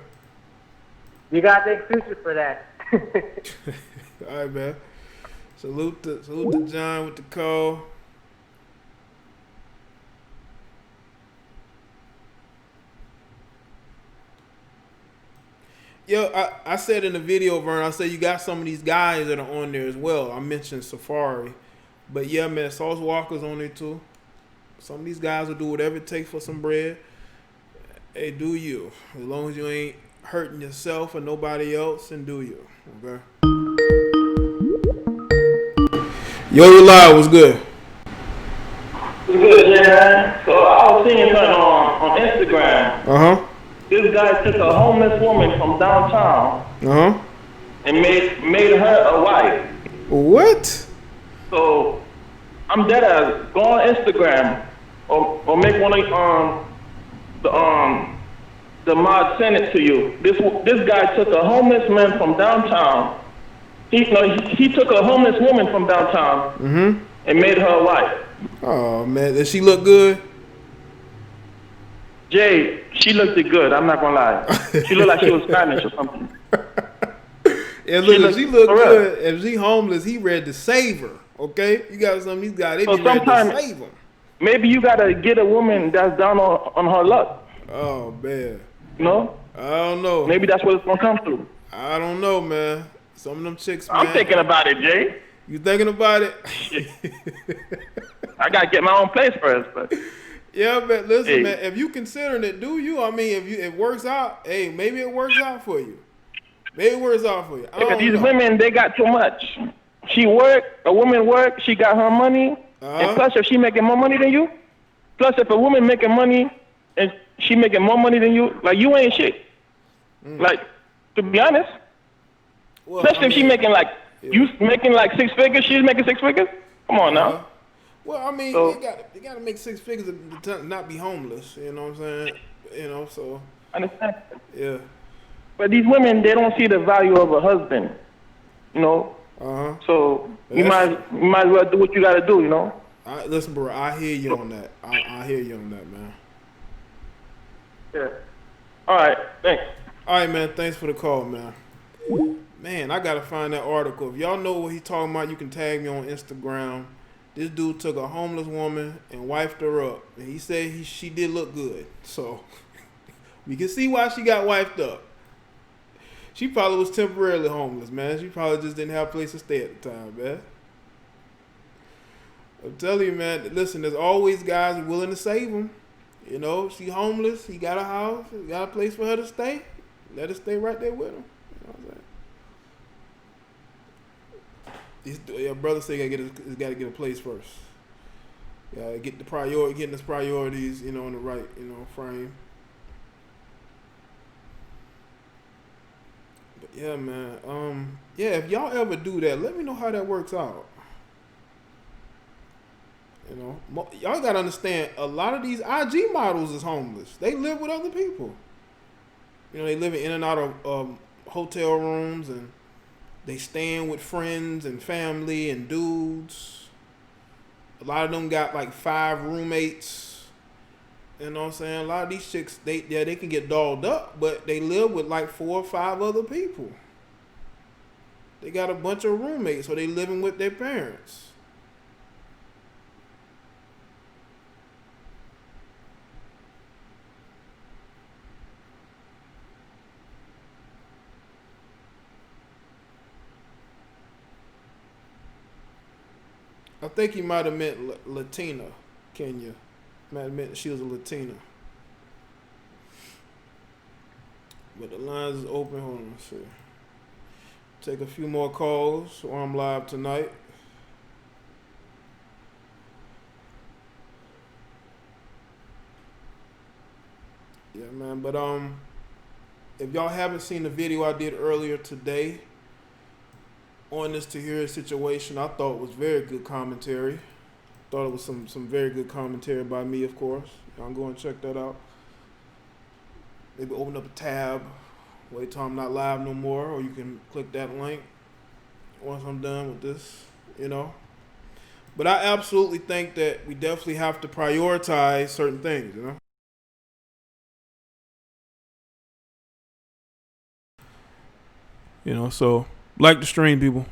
You got the future for that. All right, man. Salute to John with the call. Yo, I said in the video, Vern, I said you got some of these guys that are on there as well. I mentioned Safari. But yeah, man, Sauce Walker's on there too. Some of these guys will do whatever it takes for some bread. Hey, do you. As long as you ain't hurting yourself or nobody else, and do you. Okay? Yo, you live. What's good? What's good, man? So I was seeing something on Instagram. Uh-huh. This guy took a homeless woman from downtown and made her a wife. What? So I'm dead ass. Go on Instagram or make one of the mod send it to you. This guy took a homeless man from downtown. He took a homeless woman from downtown and made her a wife. Oh man, does she look good? Jay, she looked good. I'm not gonna lie. She looked like she was Spanish or something. Yeah, look, if she look good, if she homeless, he ready to save her. Okay, you got some of these guys. They be ready to save them. Maybe you gotta get a woman that's down on her luck. Oh man. No? I don't know. Maybe that's what it's gonna come through. I don't know, man. Some of them chicks, man. I'm thinking about it, Jay. You thinking about it? I gotta get my own place first, but. Yeah, but listen, man. If you considering it, do you? I mean, if it works out, hey, maybe it works out for you. Maybe it works out for you. Because these women, they got too much. She work, a woman work, she got her money, and plus if she making more money than you, plus if a woman making money and she making more money than you, like you ain't shit. Like, to be honest, especially if she making like, you making like 6 figures, she's making 6 figures. Come on now. Well, I mean, you got to make 6 figures to not be homeless. You know what I'm saying? You know, so. I understand. Yeah. But these women, they don't see the value of a husband. You know. So you might as well do what you got to do. You know. Listen, bro. I hear you on that. I hear you on that, man. Yeah. All right. Thanks. All right, man. Thanks for the call, man. Man, I gotta find that article. If y'all know what he's talking about, you can tag me on Instagram. This dude took a homeless woman and wifed her up. And he said she did look good. So, we can see why she got wifed up. She probably was temporarily homeless, man. She probably just didn't have a place to stay at the time, man. I'm telling you, man, listen, there's always guys willing to save them. You know, she homeless. He got a house. He got a place for her to stay. Let her stay right there with him. You know what I'm saying? Your brother said he's got to get a place first. Get the priority, getting his priorities, you know, in the right, you know, frame. But yeah, man. Yeah, if y'all ever do that, let me know how that works out. You know, y'all gotta understand. A lot of these IG models is homeless. They live with other people. You know, they live in and out of hotel rooms and. They staying with friends and family and dudes. A lot of them got like 5 roommates. You know what I'm saying? A lot of these chicks, they can get dolled up, but they live with like 4 or 5 other people. They got a bunch of roommates, so they living with their parents. I think he might have meant Latina, Kenya. Might have meant she was a Latina. But the lines is open. Hold on, let's see. Take a few more calls while I'm live tonight. Yeah, man. But if y'all haven't seen the video I did earlier today on this Tahiry situation, I thought it was very good commentary. Thought it was some very good commentary by me, of course. Y'all go and check that out. Maybe open up a tab, wait till I'm not live no more, or you can click that link once I'm done with this, you know. But I absolutely think that we definitely have to prioritize certain things, you know. You know, so like the stream, people.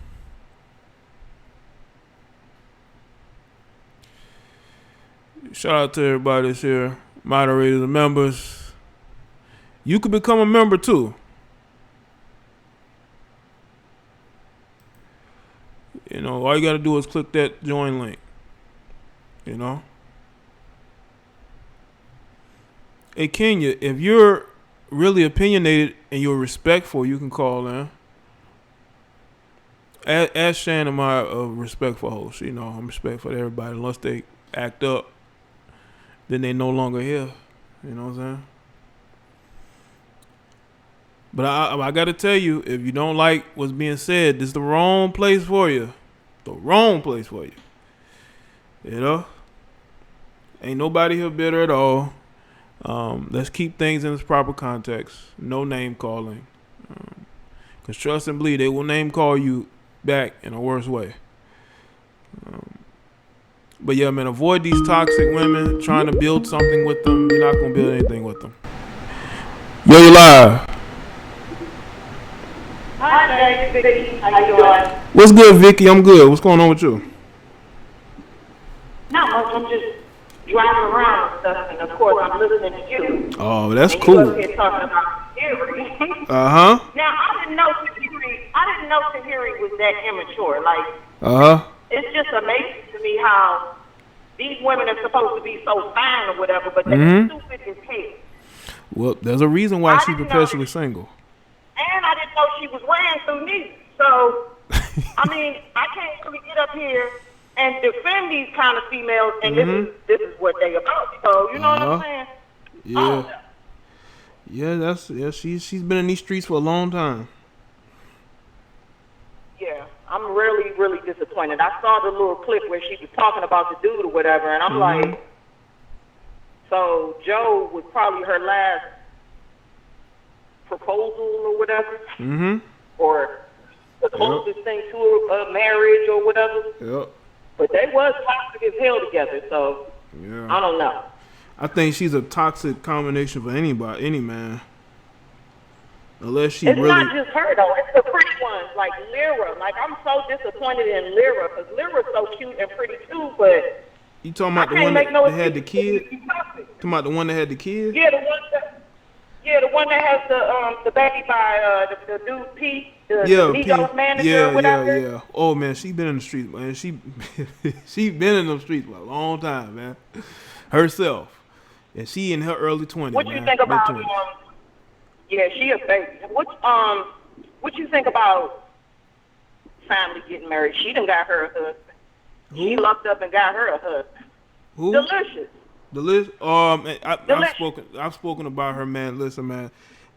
Shout out to everybody that's here, moderators and members. You could become a member too. You know, all you got to do is click that join link. You know. Hey, Kenya, if you're really opinionated and you're respectful, you can call in. Ask Shan, am I a respectful host? You know, I'm respectful to everybody. Unless they act up, then they no longer here. You know what I'm saying? But I got to tell you, if you don't like what's being said, this is the wrong place for you. The wrong place for you. You know? Ain't nobody here bitter at all. Let's keep things in its proper context. No name calling. Because trust and believe, they will name call you back in a worse way. But yeah, man, avoid these toxic women trying to build something with them. You're not going to build anything with them. Yo, you live. Hi, Jaye, Vicky. How you doing? What's good, Vicky? I'm good. What's going on with you? Not much. I'm just driving around and stuff, and of course, I'm listening to you. Oh, that's and cool. You up here talking about Tahiry. Uh-huh. Now, I didn't know Tahiry was that immature. Like, it's just amazing to me how these women are supposed to be so fine or whatever, but they're stupid as hell. Well, there's a reason why she's perpetually single. And I didn't know she was ran through me. So, I mean, I can't really get up here and defend these kind of females, and this is what they about. So, you know what I'm saying? Yeah. She's been in these streets for a long time. Yeah, I'm really, really disappointed. I saw the little clip where she was talking about the dude or whatever, and I'm like, so Joe was probably her last proposal or whatever, or the closest thing to a marriage or whatever. Yep. But they was toxic as hell together, so I don't know. I think she's a toxic combination for any man. Unless she it's really... not just her though. It's the pretty ones like Lyra. Like I'm so disappointed in Lyra because Lyra's so cute and pretty too. But you talking about the one that had the kid? Talking about the one that had the kid? Yeah, the one that has the baby by the dude P, the Migos manager or whatever. Yeah. Oh man, she been in the streets, man. She been in them streets for a long time, man. Herself, and she in her early 20s. What you think about? Yeah, she a baby. What you think about family getting married? She done got her a husband. Who? She locked up and got her a husband. Who? Delicious. I've spoken about her, man. Listen, man.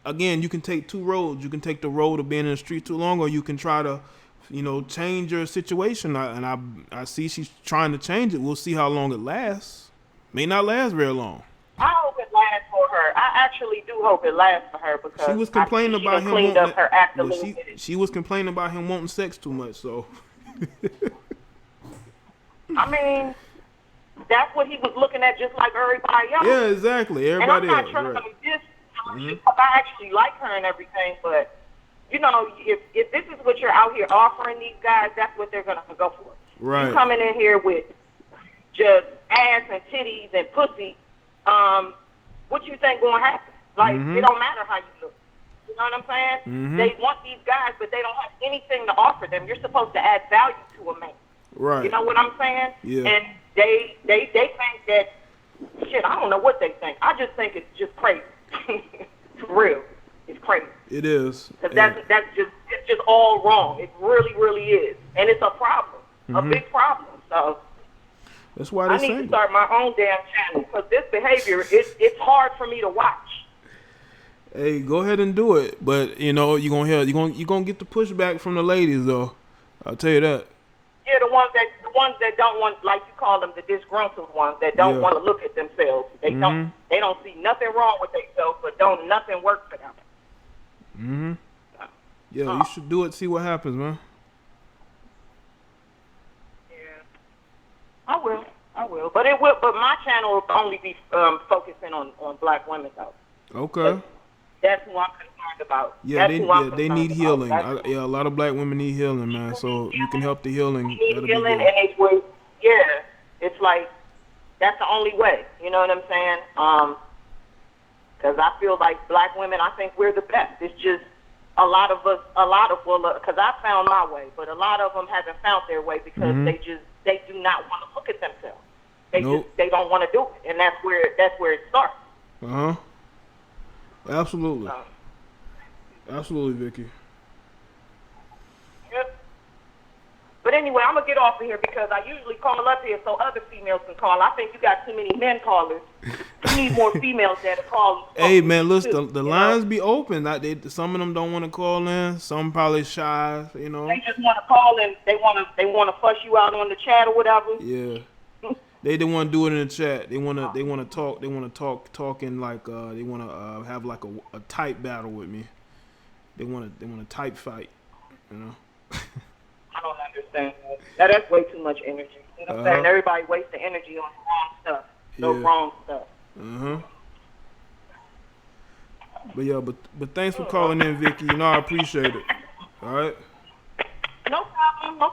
Again, you can take two roads. You can take the road of being in the street too long, or you can try to, change your situation. I see she's trying to change it. We'll see how long it lasts. May not last very long. I hope it lasts for her. I actually do hope it lasts for her because she was complaining about him cleaned up her act a little bit. She was complaining about him wanting sex too much. So. I mean. That's what he was looking at, just like everybody else. Yeah, exactly. Everybody else. And I'm not trying to diss. I actually like her and everything, but if this is what you're out here offering these guys, that's what they're gonna go for. Right. You coming in here with just ass and titties and pussy. What you think gonna happen? Like it don't matter how you look. You know what I'm saying? They want these guys, but they don't have anything to offer them. You're supposed to add value to a man. Right. You know what I'm saying? Yeah. And they think that shit. I don't know what they think. I just think it's just crazy. For real, it's crazy. It is. Because it's just all wrong. It really, really is, and it's a problem, a big problem. So that's why I need to start my own damn channel because this behavior it's hard for me to watch. Hey, go ahead and do it, but you're gonna get the pushback from the ladies though. I'll tell you that. Yeah, the ones that don't want, like you call them, the disgruntled ones that don't want to look at themselves. They don't see nothing wrong with themselves, but don't nothing work for them. Yeah, you should do it. See what happens, man. Yeah, I will. But my channel will only be focusing on black women though. Okay. That's who I'm concerned about. Yeah, That's they need healing. A lot of black women need healing, man. So you can help the healing. Need healing, and it's like that's the only way. You know what I'm saying? Because I feel like black women, I think we're the best. It's just a lot of us, because I found my way, but a lot of them haven't found their way because they do not want to look at themselves. They don't want to do it, and that's where it starts. Absolutely. Absolutely, Vicky. Yep. But anyway, I'm gonna get off of here because I usually call up here so other females can call. I think you got too many men callers. You need more females that call. Hey man, listen, the lines be open. Some of them don't want to call in. Some probably shy. You know. They just want to call and they want to fuss you out on the chat or whatever. Yeah. They don't want to do it in the chat. They want to talk. They want to talking like they want to have like a type battle with me. They want to type fight. You know. I don't understand that. That's way too much energy. You know what I'm saying? Everybody wastes the energy on the wrong stuff. Wrong stuff. But yeah, but thanks for calling in, Vicky. You know I appreciate it. All right. No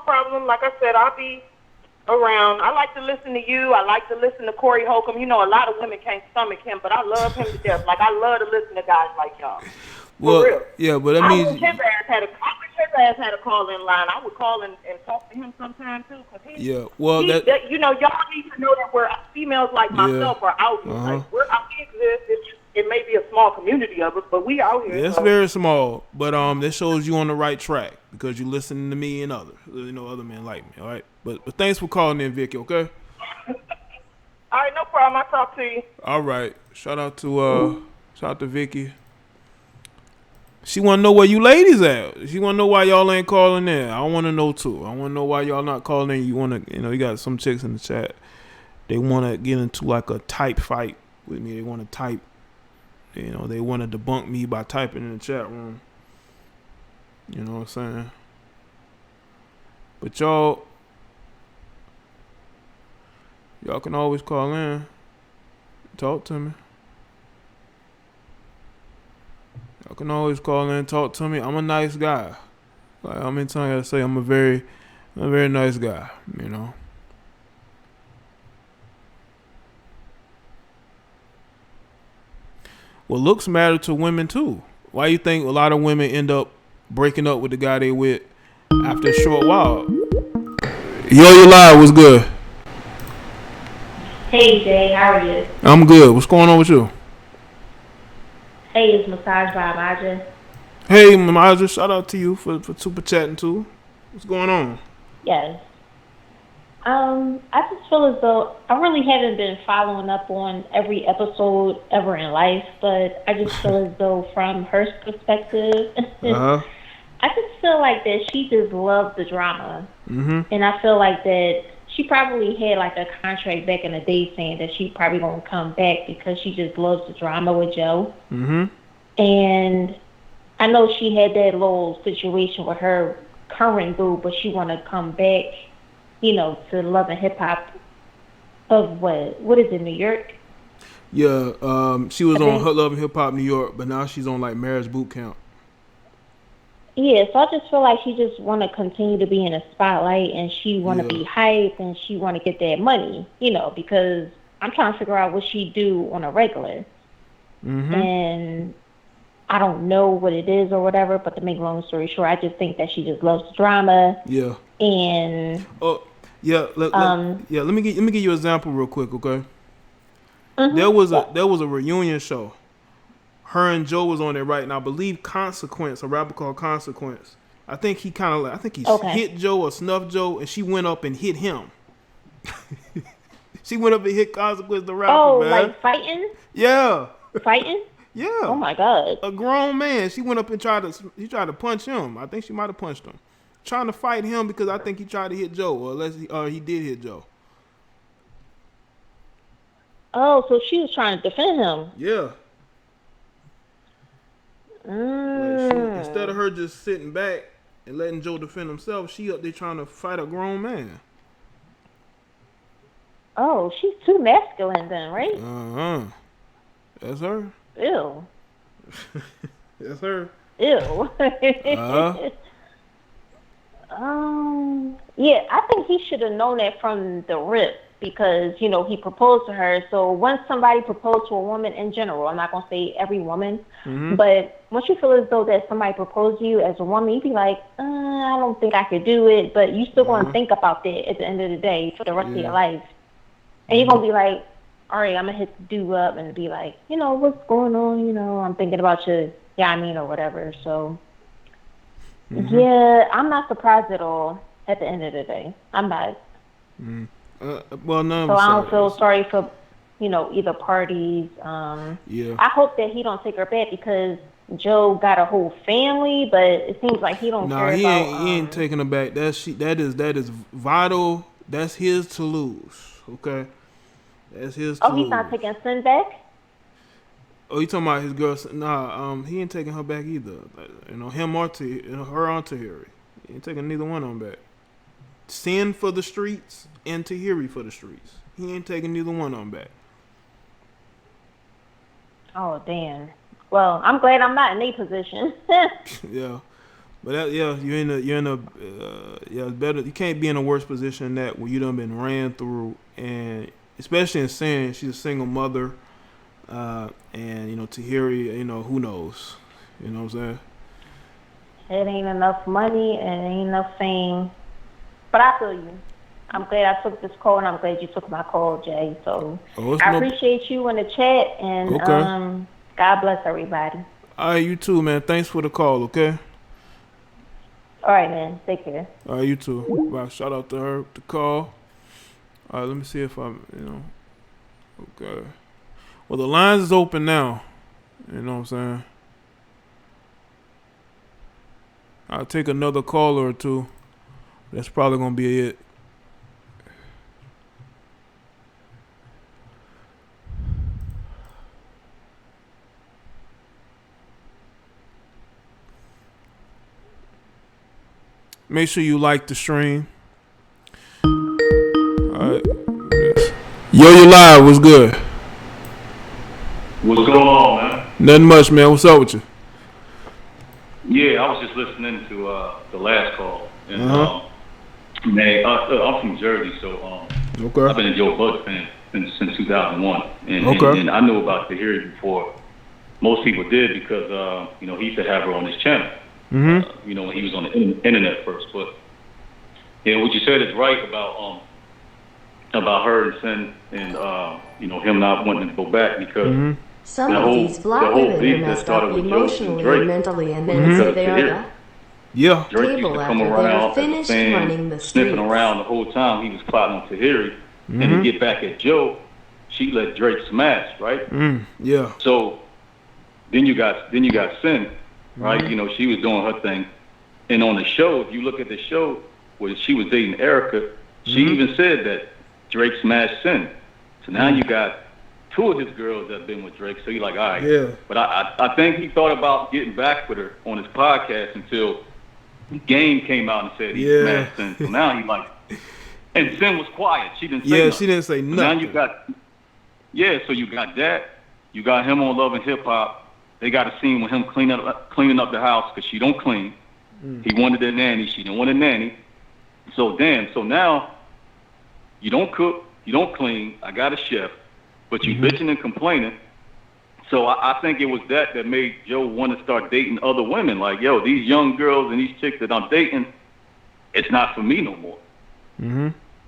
problem. Like I said, I'll be around. I like to listen to you. I like to listen to Corey Holcomb. You know, a lot of women can't stomach him, but I love him to death. Like I love to listen to guys like y'all. Well, for real. Yeah, but that means I wish his ass had a call-in line. I would call and talk to him sometime too. Cause you know, y'all need to know that we're females like myself are out here. Like we exist. It may be a small community of us, but we out here. Yeah, it's very small, but that shows you on the right track because you listening to me and other men like me. All right, but thanks for calling in, Vicky. Okay. All right, no problem. I'll talk to you. All right, shout out to Vicky. She want to know where you ladies at. She want to know why y'all ain't calling in. I want to know too. I want to know why y'all not calling in. You got some chicks in the chat. They want to get into like a type fight with me. They want to type. They want to debunk me by typing in the chat room. You know what I'm saying? But y'all can always call in. Talk to me. Y'all can always call in and talk to me. I'm a nice guy. Like how many times I say I'm a very nice guy, you know. Well, looks matter to women too. Why you think a lot of women end up breaking up with the guy they with after a short while? Yo, you live. What's good? Hey, Jay. How are you? I'm good. What's going on with you? Hey, it's Massage by Amaja. Hey, Amaja. Shout out to you for super chatting too. What's going on? Yes. I just feel as though I really haven't been following up on every episode ever in life, but I just feel as though from her perspective, I just feel like that she just loves the drama. And I feel like that she probably had like a contract back in the day saying that she probably gonna come back because she just loves the drama with Joe. And I know she had that little situation with her current dude, but she wanna come back, to Love and Hip Hop of what is it, New York? Yeah, she was on Love and Hip Hop New York, but now she's on like Marriage Boot Camp. Yeah, so I just feel like she just want to continue to be in the spotlight, and she want to be hyped, and she want to get that money, because I'm trying to figure out what she do on a regular. And I don't know what it is or whatever, but to make a long story short, I just think that she just loves drama. Yeah. And let me give you an example real quick, okay? There was a reunion show. Her and Joe was on it, right? And I believe Consequence, a rapper called Consequence. I think he hit Joe or snuffed Joe, and she went up and hit him. She went up and hit Consequence, the rapper. Oh, man. Like fighting? Yeah. Fighting? Yeah. Oh my God. A grown man. She went up and tried to punch him. I think she might have punched him. Trying to fight him because I think he tried to hit Joe, or unless he did hit Joe. Oh, so she was trying to defend him. Yeah. Like instead of her just sitting back and letting Joe defend himself, she up there trying to fight a grown man. Oh, she's too masculine then, right? That's her. Ew. That's her. Ew. Yeah, I think he should have known that from the rip because, you know, he proposed to her. So once somebody proposed to a woman in general, I'm not going to say every woman, but once you feel as though that somebody proposed to you as a woman, you'd be like, I don't think I could do it, but you still going to think about that at the end of the day for the rest of your life. And you're going to be like, all right, I'm going to hit the dude up and be like, you know, what's going on? You know, I'm thinking about you, or whatever. So, yeah, I'm not surprised at all at the end of the day. I'm not. Well, no. So I don't feel sorry for, you know, either parties. Yeah. I hope that he don't take her back because Joe got a whole family, but it seems like he don't care about. He ain't taking her back. That is vital. That's his to lose. Okay. That's his to lose. He's not taking Sin back? Oh, you talking about his girl? Nah, he ain't taking her back either. You know, him or her on Tahiry. He ain't taking neither one on back. Sin for the streets and Tahiry for the streets. He ain't taking neither one on back. Oh, damn. Well, I'm glad I'm not in a position. Yeah. But you're in a it's better. You can't be in a worse position than that when you done been ran through, and especially in Sin, she's a single mother. And you know, Tahiry, you know, who knows? You know what I'm saying? It ain't enough money and it ain't enough fame. But I feel you. I'm glad I took this call and I'm glad you took my call, Jay. So I appreciate you in the chat and God bless everybody. All right, you too, man. Thanks for the call, okay? All right, man. Take care. All right, you too. Bye. Shout out to her, to call. All right, let me see if I'm, okay. Well, the lines is open now. You know what I'm saying? I'll take another caller or two. That's probably going to be it. Make sure you like the stream. All right. Yo, you live. What's good? What's going on, man? Nothing much, man. What's up with you? Yeah, I was just listening to the last call. And, man, I'm from Jersey, so I've been a Joe Budden fan since 2001. And I knew about Tahiry before most people did because, he used to have her on his channel. When he was on the internet first. But, what you said is right about her and Sin and, him not wanting to go back because some of these black women are messed up emotionally and mentally, and then say they are the Drake used to come around sniffing around the whole time he was plotting on Tahiry, and to get back at Joe, she let Drake smash, right? So then you got Sin, right? She was doing her thing, and on the show, if you look at the show where she was dating Erica, she even said that Drake smashed Sin. So now you got two of his girls that have been with Drake, so you're like, all right. Yeah. But I think he thought about getting back with her on his podcast until Game came out and said he smashed Sin. So now he's like, and Sin was quiet. She didn't say nothing. She didn't say nothing. So now you got, so you got that. You got him on Love and Hip Hop. They got a scene with him cleaning up the house because she don't clean. He wanted a nanny. She didn't want a nanny. So now you don't cook, you don't clean. I got a chef. But you bitching and complaining. So I think it was that made Joe want to start dating other women. Like, yo, these young girls and these chicks that I'm dating, it's not for me no more.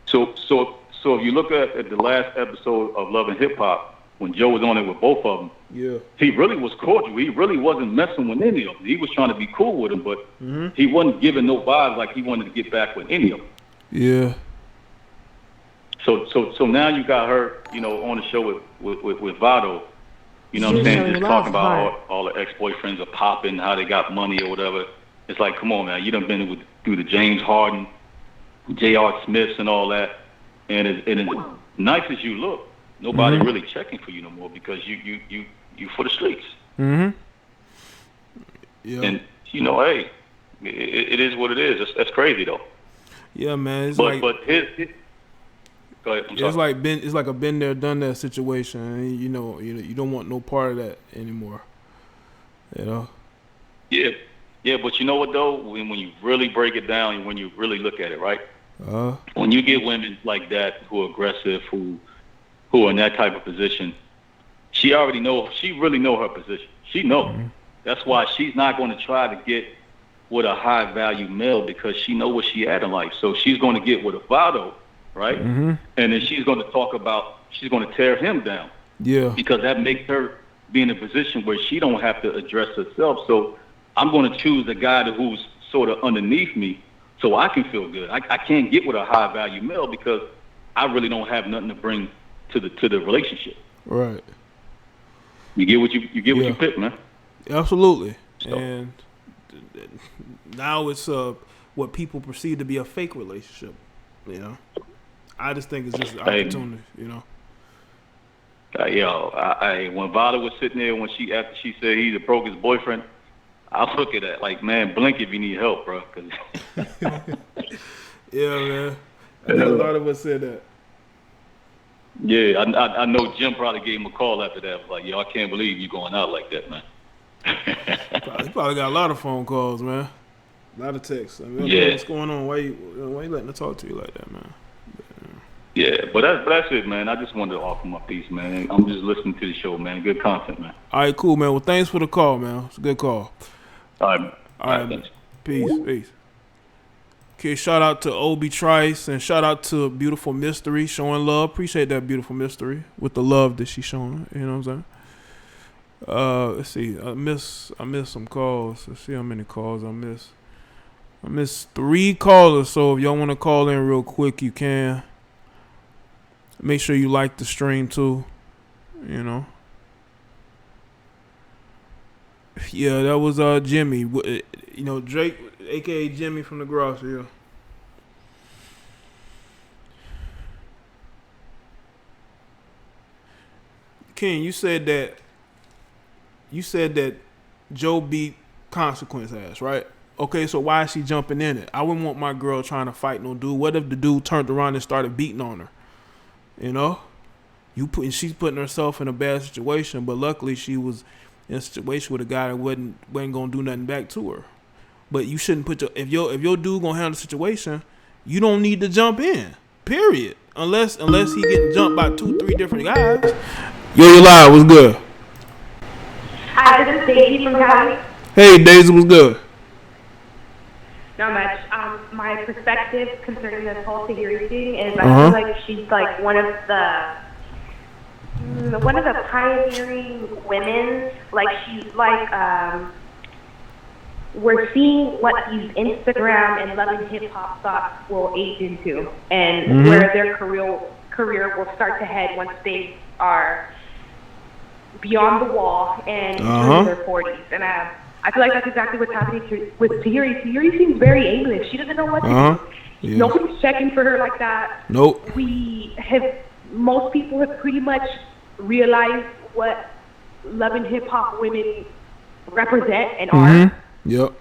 So if you look at the last episode of Love and Hip Hop, when Joe was on it with both of them, he really was cordial. He really wasn't messing with any of them. He was trying to be cool with them, but he wasn't giving no vibes like he wanted to get back with any of them. Yeah. So now you got her, on the show with Vado, you know what I'm saying, just talking about all the ex-boyfriends are popping, how they got money or whatever. It's like, come on, man, you done been through the James Harden, J.R. Smiths and all that, and as nice as you look, nobody really checking for you no more because you for the streets. Yeah. And hey, it is what it is. That's crazy though. Yeah, man. It's but his Go ahead. It's like a been there, done that situation. And, you don't want no part of that anymore. You know. Yeah, but you know what though? When you really break it down, and when you really look at it, right? When you get women like that who are aggressive, who are in that type of position, she really know her position. She knows. Mm-hmm. That's why she's not going to try to get with a high value male, because she know what she at in life. So she's going to get with a Vado, right? Mm-hmm. And then she's going to tear him down. Yeah. Because that makes her be in a position where she don't have to address herself. So I'm going to choose a guy who's sort of underneath me, so I can feel good. I can't get with a high value male because I really don't have nothing to bring to the relationship. Right. You get what you pick, man. Absolutely. So. And now it's what people perceive to be a fake relationship. You know, I just think it's just an opportunity. You know. When Vala was sitting there, after she said he broke his boyfriend, I look at that like, man, blink if you need help, bro. Yeah, man. I think a lot of us said that. Yeah, I know Jim probably gave him a call after that. Was like, yo, I can't believe you going out like that, man. He probably got a lot of phone calls, man. A lot of texts. I mean, what's going on? Why you letting her talk to you like that, man? Yeah, but that's it, man. I just wanted to offer my piece, man. I'm just listening to the show, man. Good content, man. All right, cool, man. Well, thanks for the call, man. It's a good call. All right, thanks. Peace. Okay, shout out to Obi Trice and shout out to Beautiful Mystery showing love. Appreciate that Beautiful Mystery with the love that she's showing. You know what I'm saying? Let's see. I miss some calls. Let's see how many calls I missed. I missed 3 callers. So if y'all want to call in real quick, you can. Make sure you like the stream too. You know. Yeah, that was Jimmy. You know, Drake, aka Jimmy from the garage. Yeah. Ken, you said that Joe beat Consequence ass, right? Okay, so why is she jumping in it? I wouldn't want my girl trying to fight no dude. What if the dude turned around and started beating on her? You know, she's putting herself in a bad situation, but luckily she was in a situation with a guy that wasn't gonna do nothing back to her. But you shouldn't if your dude gonna handle the situation, you don't need to jump in. Period. Unless he getting jumped by 2-3 different guys. Yo, you live. What's good? Hi, this is Daisy from Cali. Hey, Daisy, what's good? Not much. My perspective concerning this whole Tahiry thing is I feel like she's like one of the pioneering women. Like she's like we're seeing what these Instagram and Love and Hip Hop thoughts will age into, and where their career will start to head once they are beyond the wall and in their 40s. And I feel like that's exactly what's happening with Tahiry. Tahiry seems very aimless. She doesn't know what to do. Yeah. Nobody's checking for her like that. Nope. Most people have pretty much realized what Love and Hip Hop women represent and are. Yep.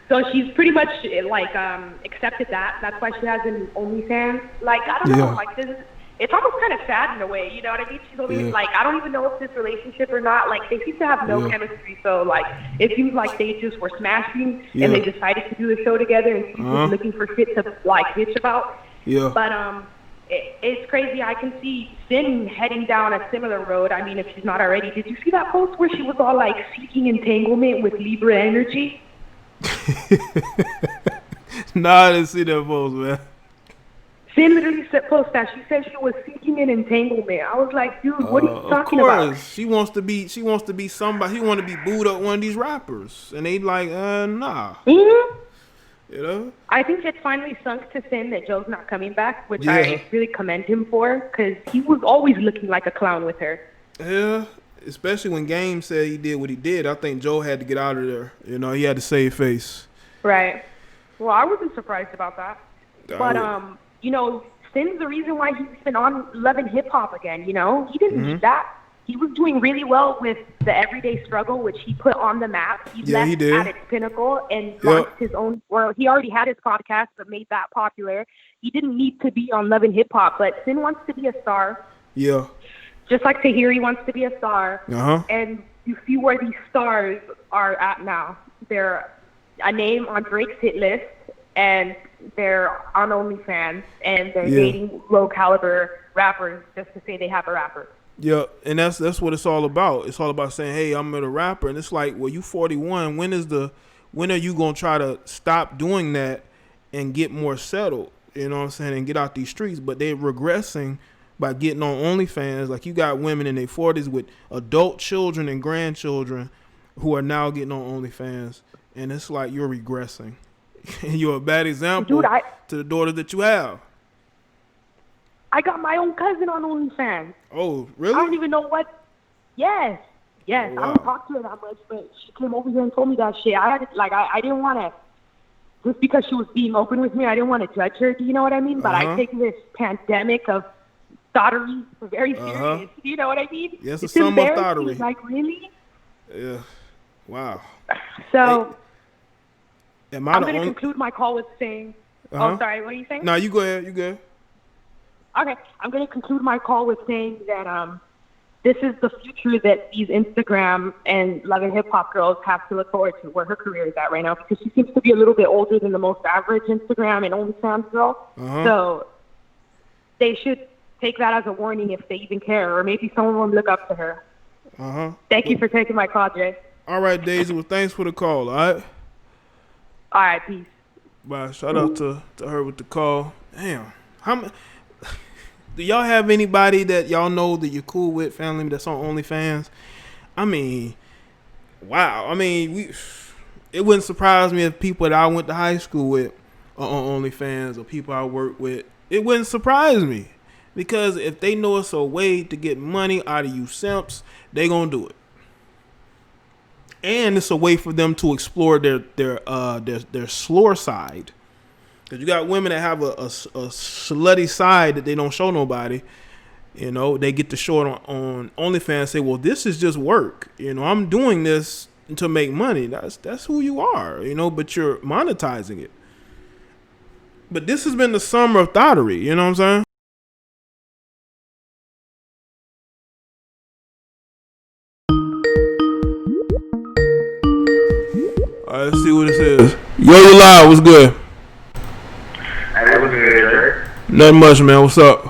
So she's pretty much like accepted that. That's why she has an OnlyFans. Like, I don't know, like this. It's almost kind of sad in a way, you know what I mean? She's only like, I don't even know if this relationship or not. Like, they seem to have no chemistry. So, like, it seems like they just were smashing and they decided to do the show together and she's just looking for shit to, like, bitch about. Yeah. But, it's crazy. I can see Sin heading down a similar road. I mean, if she's not already. Did you see that post where she was all, like, seeking entanglement with Libra energy? Nah, I didn't see that post, man. Sin literally post that. She said she was seeking an entanglement. I was like, dude, what are you talking about? Of course. She wants to be somebody. She want to be booed up one of these rappers. And they like, nah. Mm-hmm. You know? I think it's finally sunk to Sin that Joe's not coming back, which I really commend him for, because he was always looking like a clown with her. Yeah, especially when Game said he did what he did. I think Joe had to get out of there. You know, he had to save face. Right. Well, I wasn't surprised about that. But, you know, Sin's the reason why he's been on Love and Hip Hop again, you know? He didn't need that. He was doing really well with the Everyday Struggle, which he put on the map. He left at its pinnacle and launched his own, well, he already had his podcast, but made that popular. He didn't need to be on Love and Hip Hop, but Sin wants to be a star. Yeah. Just like Tahiry wants to be a star. Uh-huh. And you see where these stars are at now. They're a name on Drake's hit list, and they're on OnlyFans, and they're dating low caliber rappers just to say they have a rapper. Yeah, and that's what it's all about. It's all about saying, "Hey, I'm a rapper," and it's like, well, you 41. When are you gonna try to stop doing that and get more settled? You know what I'm saying, and get out these streets? But they're regressing by getting on OnlyFans. Like, you got women in their 40s with adult children and grandchildren who are now getting on OnlyFans, and it's like you're regressing. And you're a bad example to the daughters that you have. I got my own cousin on OnlyFans. Oh, really? I don't even know what. Yes. Oh, wow. I don't talk to her that much, but she came over here and told me that shit. I didn't want to, just because she was being open with me, I didn't want to judge her. Do you know what I mean? But I take this pandemic of thottery very serious. You know what I mean? Yes, it's some of thottery. It's like, really? Yeah. Wow. So, hey, I'm going to conclude my call with saying, oh, sorry, what are you saying? No, you go ahead. You go. Okay, I'm going to conclude my call with saying that this is the future that these Instagram and Love and Hip Hop girls have to look forward to, where her career is at right now, because she seems to be a little bit older than the most average Instagram and OnlyFans girl. So they should take that as a warning if they even care, or maybe someone will look up to her. Thank you for taking my call, Jay. All right, Daisy. Well, thanks for the call, all right? All right, peace. Bye. Shout out to her with the call. Damn. Do y'all have anybody that y'all know that you're cool with, family, that's on OnlyFans? I mean, wow. I mean, it wouldn't surprise me if people that I went to high school with are on OnlyFans, or people I work with. It wouldn't surprise me, because if they know it's a way to get money out of you simps, they gonna do it. And it's a way for them to explore their slower side. Because you got women that have a slutty side that they don't show nobody. You know, they get to show it on OnlyFans and say, well, this is just work. You know, I'm doing this to make money. That's who you are, you know, but you're monetizing it. But this has been the summer of thottery, you know what I'm saying? All right, let's see what it says. Yo, you live. What's good? Hey, what's good, Jay? Nothing much, man. What's up?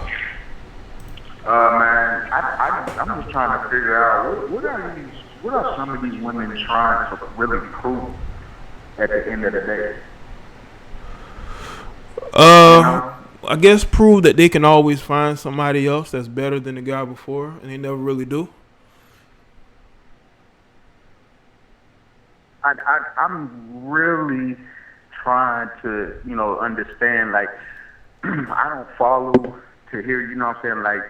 Man, I'm just trying to figure out what are some of these women trying to really prove at the end of the day? I guess prove that they can always find somebody else that's better than the guy before, and they never really do. I'm really trying to, understand, like, I don't follow to hear, you know what I'm saying, like,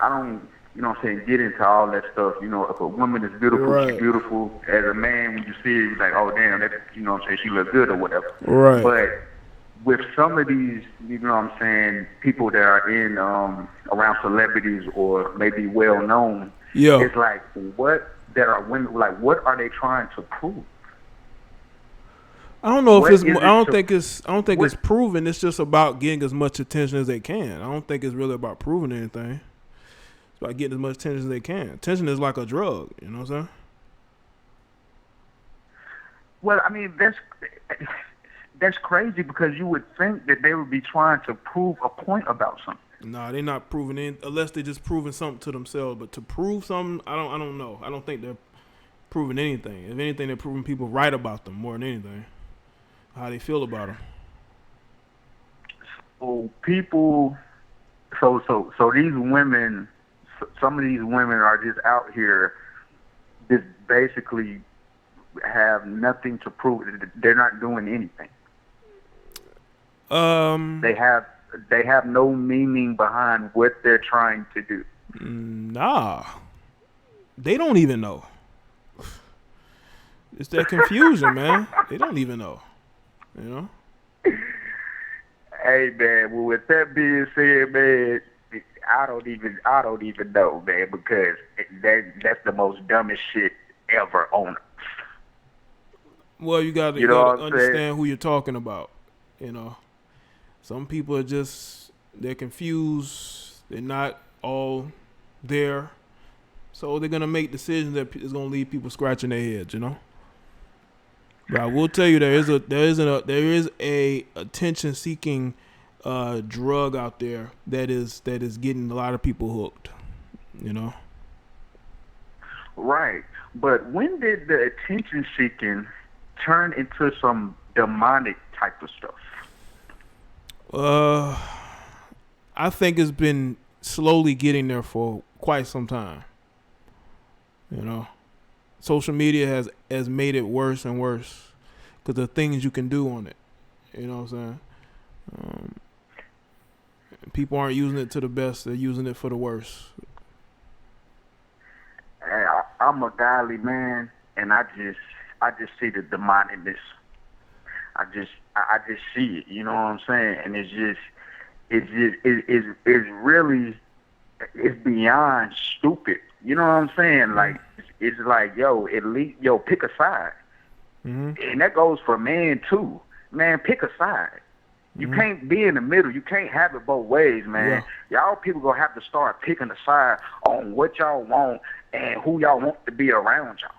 I don't, get into all that stuff, if a woman is beautiful, she's beautiful. As a man, when you see it, you're like, oh, damn, that, she look good or whatever. Right. But with some of these, people that are in, around celebrities or maybe well-known, it's like, what are they trying to prove? I don't know if it's. I don't think it's proven. It's just about getting as much attention as they can. I don't think it's really about proving anything. It's about getting as much attention as they can. Attention is like a drug. You know what I'm saying? Well, I mean, that's crazy, because you would think that they would be trying to prove a point about something. No, they're not proving it unless they're just proving something to themselves. But to prove something, I don't know. I don't think they're proving anything. If anything, they're proving people right about them more than anything. How they feel about them. So these women, some of these women are just out here, just basically have nothing to prove. They're not doing anything. They have no meaning behind what they're trying to do. Nah, they don't even know. It's that confusion, man. They don't even know. You know? Hey, man, well, with that being said, man, I don't even know, man, because that's the most dumbest shit ever on earth. Well, you gotta understand who you're talking about. You know, some people are they're confused. They're not all there. So they're gonna make decisions that is gonna leave people scratching their heads, you know. But I will tell you there is a attention seeking drug out there that is getting a lot of people hooked, you know. Right. But when did the attention seeking turn into some demonic type of stuff? I think it's been slowly getting there for quite some time. You know, social media has made it worse and worse because the things you can do on it. You know what I'm saying? People aren't using it to the best; they're using it for the worst. Hey, I'm a godly man, and I just see the demonicness. I just see it. You know what I'm saying? And it's really beyond stupid. You know what I'm saying? Like, it's like, yo, at least, pick a side. Mm-hmm. And that goes for men too. Man, pick a side. You can't be in the middle. You can't have it both ways, man. Yeah. Y'all people gonna have to start picking a side on what y'all want and who y'all want to be around y'all.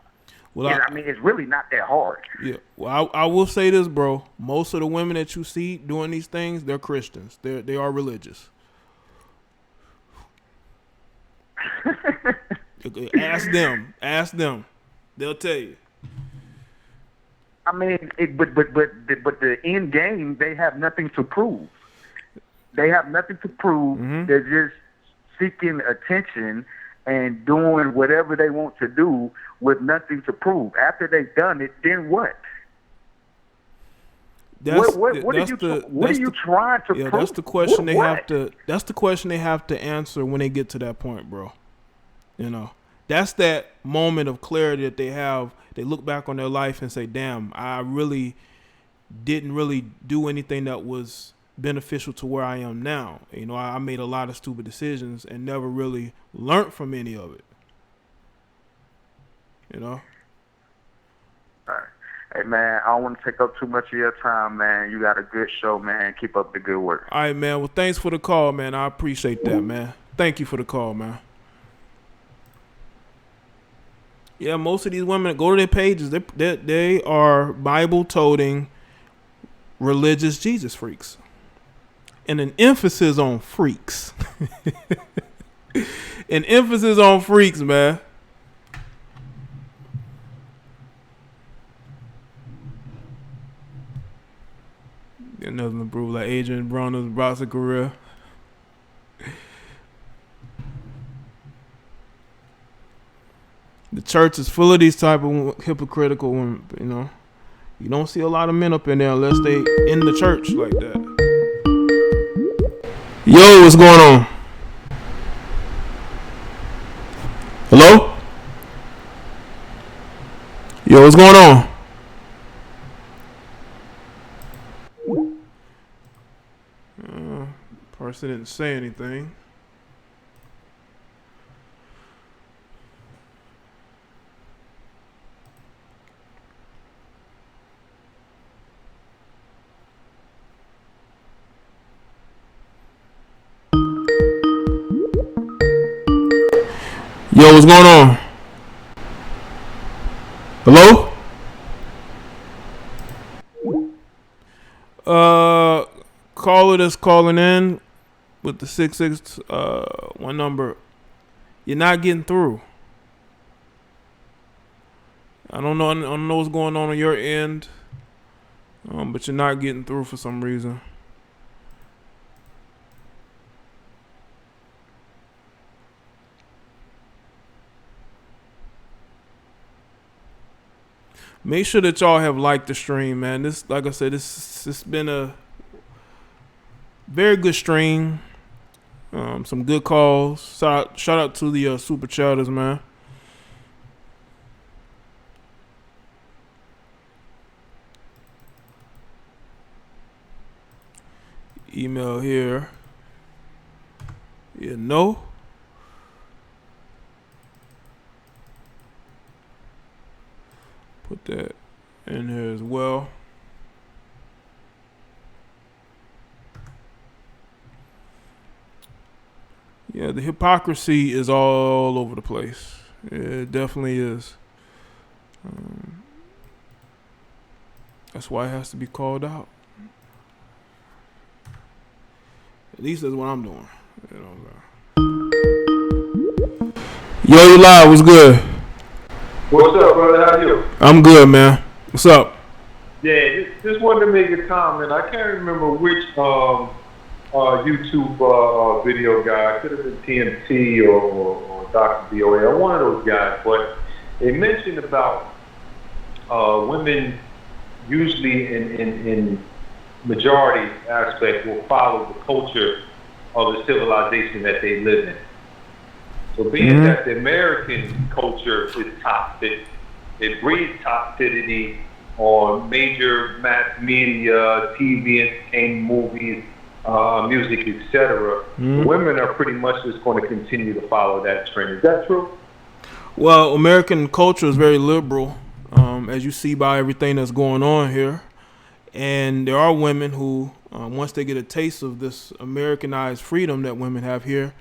Well, I mean, it's really not that hard. Yeah. Well, I will say this, bro. Most of the women that you see doing these things, they're Christians. They are religious. Ask them. They'll tell you. I mean, but the end game, they have nothing to prove. Mm-hmm. They're just seeking attention and doing whatever they want to do with nothing to prove. After they've done it, then what? What are you trying to prove? That's the question That's the question they have to answer when they get to that point, bro. You know, that's that moment of clarity that they have. They look back on their life and say, "Damn, I really didn't do anything that was beneficial to where I am now. You know, I made a lot of stupid decisions and never really learned from any of it." You know. All right. Hey, man, I don't want to take up too much of your time, man. You got a good show, man. Keep up the good work. All right, man. Well, thanks for the call, man. I appreciate that, man. Thank you for the call, man. Yeah, most of these women, go to their pages. They are Bible-toting, religious Jesus freaks. And an emphasis on freaks. An emphasis on freaks, man. Got nothing to prove, like Adrian Broner's boxing career. The church is full of these type of hypocritical women, you know. You don't see a lot of men up in there unless they in the church like that. Yo, what's going on? Hello? Yo, what's going on? Person didn't say anything. Yo, what's going on? Hello? Caller that's calling in with the 661 number, you're not getting through. I don't know what's going on your end, but you're not getting through for some reason. Make sure that y'all have liked the stream, man. This, like I said, this has been a very good stream. Some good calls. Shout out to the super chatters, man. Email here. Yeah, no. Put that in here as well. Yeah, the hypocrisy is all over the place. It definitely is. That's why it has to be called out. At least that's what I'm doing. You know, yo, you live. What's good? What's up, brother? How you? I'm good, man. What's up? Yeah, just wanted to make a comment. I can't remember which YouTube video guy. It could have been TMT or Dr. BOA or one of those guys. But they mentioned about women usually in majority aspect will follow the culture of the civilization that they live in. So being that the American culture is toxic, it breeds toxicity on major mass media, TV, entertainment, movies, music, etc. Women are pretty much just going to continue to follow that trend. Is that true? Well, American culture is very liberal, as you see by everything that's going on here. And there are women who, once they get a taste of this Americanized freedom that women have here,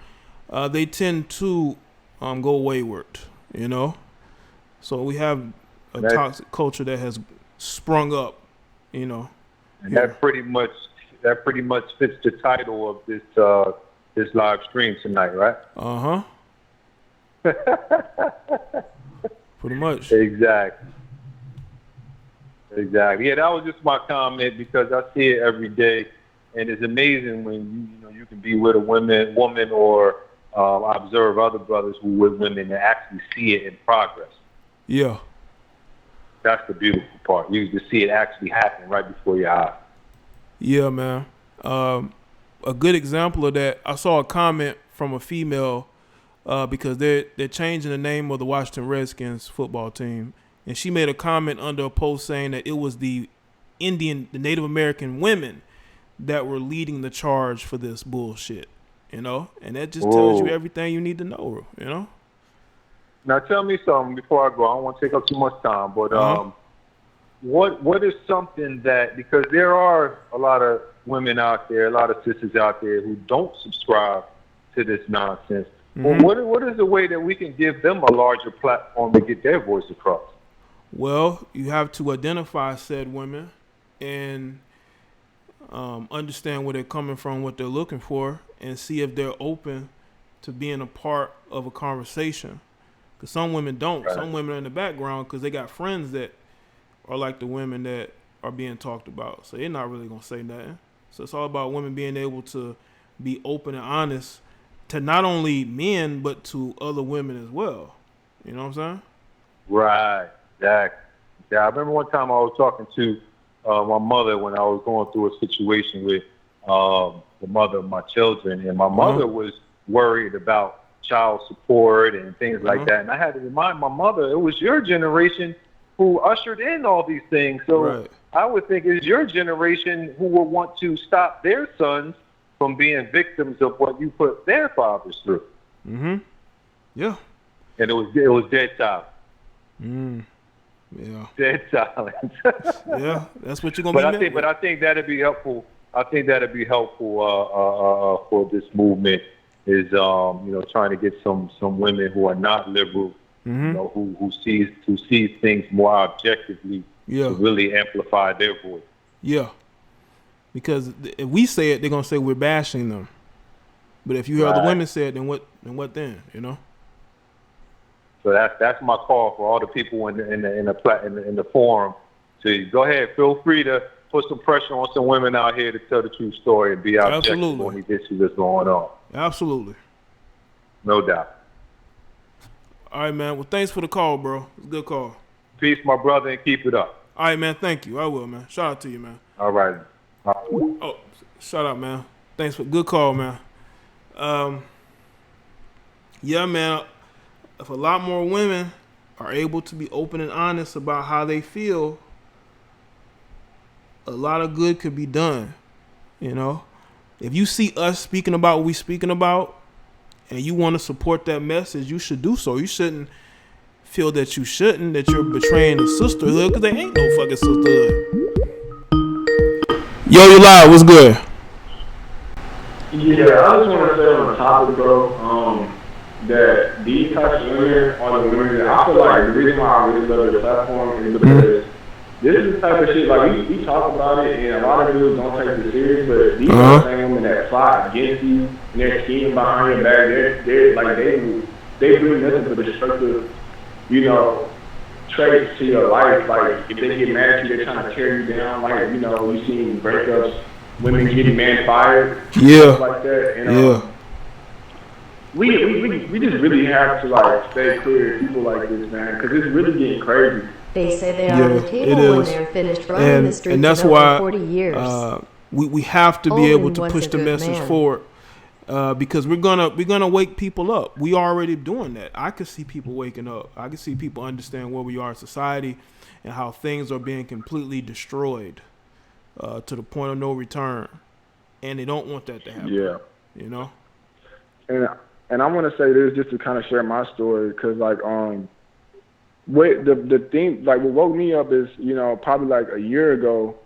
they tend to go wayward, you know. So we have a toxic culture that has sprung up, you know. And that pretty much fits the title of this live stream tonight, right? Pretty much. Exactly. Yeah, that was just my comment because I see it every day, and it's amazing when you can be with a woman or observe other brothers who with women and actually see it in progress. Yeah. That's the beautiful part. You can see it actually happen right before your eyes. Yeah, man. A good example of that, I saw a comment from a female because they're changing the name of the Washington Redskins football team. And she made a comment under a post saying that it was the Native American women that were leading the charge for this bullshit, you know? And that just tells you everything you need to know, you know? Now tell me something before I go. I don't want to take up too much time, but what is something that, because there are a lot of women out there, a lot of sisters out there who don't subscribe to this nonsense. Well, what is the way that we can give them a larger platform to get their voice across? Well, you have to identify said women and understand where they're coming from, what they're looking for, and see if they're open to being a part of a conversation. Because some women don't. Right. Some women are in the background because they got friends that are like the women that are being talked about. So they're not really going to say nothing. So it's all about women being able to be open and honest to not only men, but to other women as well. You know what I'm saying? Right. Exactly. Yeah, I remember one time I was talking to my mother when I was going through a situation with the mother of my children, and my mother was worried about child support and things like that. And I had to remind my mother, it was your generation who ushered in all these things. So I would think it's your generation who will want to stop their sons from being victims of what you put their fathers through. Yeah. And it was dead silent. Yeah. Dead silence. Yeah, that's what you're gonna be. But I think that'd be helpful. I think that'd be helpful for this movement. Is trying to get some women who are not liberal, you know, who sees things more objectively, to really amplify their voice. Yeah. Because if we say it, they're gonna say we're bashing them. But if you hear other women say it, then what then? You know. So that's my call for all the people in the forum to go ahead. Feel free to put some pressure on some women out here to tell the true story and be objective on these issues that's going on. Absolutely. No doubt. All right, man. Well, thanks for the call, bro. It's a good call. Peace, my brother, and keep it up. All right, man. Thank you. I will, man. Shout out to you, man. All right. Oh, shout out, man. Thanks for good call, man. Yeah, man. If a lot more women are able to be open and honest about how they feel, a lot of good could be done. You know, if you see us speaking about what we speaking about and you want to support that message, you should do so. You shouldn't feel that you're betraying the sisterhood, because there ain't no fucking sisterhood. Yo, you live. What's good? Yeah, I just want to say on the topic, bro. that these types of women are the women that I feel like the reason why I really love their platform is because this is the type of shit, like, we talk about it, and a lot of dudes don't take it serious, but these are the same women that plot against you, and they're scheming behind your back. They're like, they bring nothing but destructive, you know, traits to your life. Like, if they get mad at you, they're trying to tear you down. Like, you know, you see breakups, women getting man fired, stuff like that. And, we just really have to, like, stay clear of people like this, man, because it's really getting crazy. They say they are on the table when they're finished running the streets and that's for why 40 years. We have to be able to push the message forward because we're gonna wake people up. We already doing that. I can see people waking up. I can see people understand where we are in society and how things are being completely destroyed to the point of no return, and they don't want that to happen. Yeah, you know. And I want to say this just to kind of share my story, because like what the thing, like, what woke me up is, you know, probably like a year ago,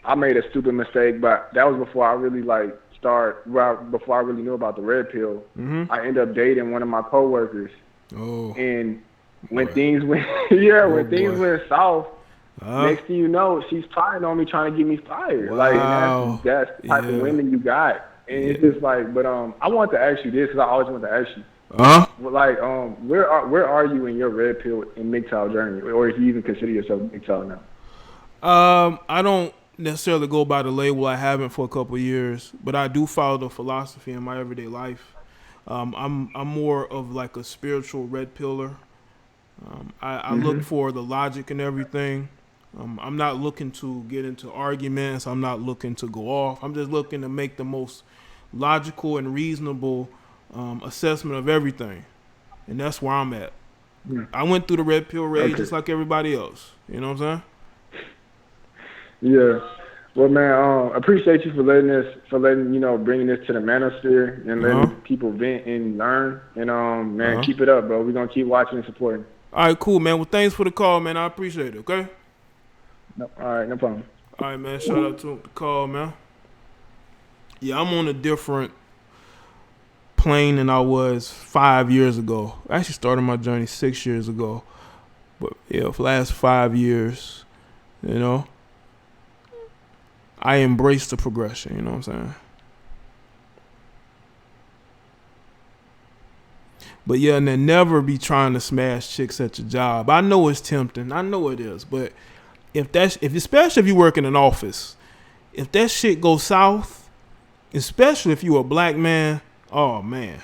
I made a stupid mistake, but that was before I really before I really knew about the red pill. I ended up dating one of my coworkers. And when things went, things went south, next thing you know, she's plotting on me, trying to get me fired. Like, and that's the type of women you got. And it's just like, but I want to ask you this, because I always want to ask you. Like, where are you in your red pill and MGTOW journey, or if you even consider yourself MGTOW now? I don't necessarily go by the label. I haven't for a couple of years, but I do follow the philosophy in my everyday life. I'm more of like a spiritual red pillar. I look for the logic and everything. I'm not looking to get into arguments. I'm not looking to go off. I'm just looking to make the most logical and reasonable assessment of everything, and that's where I'm at. I went through the red pill rage just like everybody else. You know what I'm saying? Yeah. Well, man, appreciate you for letting you know, bringing this to the manosphere and letting people vent and learn. And man, keep it up, bro. We're gonna keep watching and supporting. All right, cool, man. Well, thanks for the call, man. I appreciate it. Okay. No, all right, no problem. All right, man. Shout out to the call, man. Yeah, I'm on a different plane than I was 5 years ago. I actually started my journey 6 years ago, but yeah, for the last 5 years, you know, I embrace the progression. You know what I'm saying? But yeah, and then never be trying to smash chicks at your job. I know it's tempting. I know it is, but especially if you work in an office, if that shit goes south, especially if you're a black man, oh man,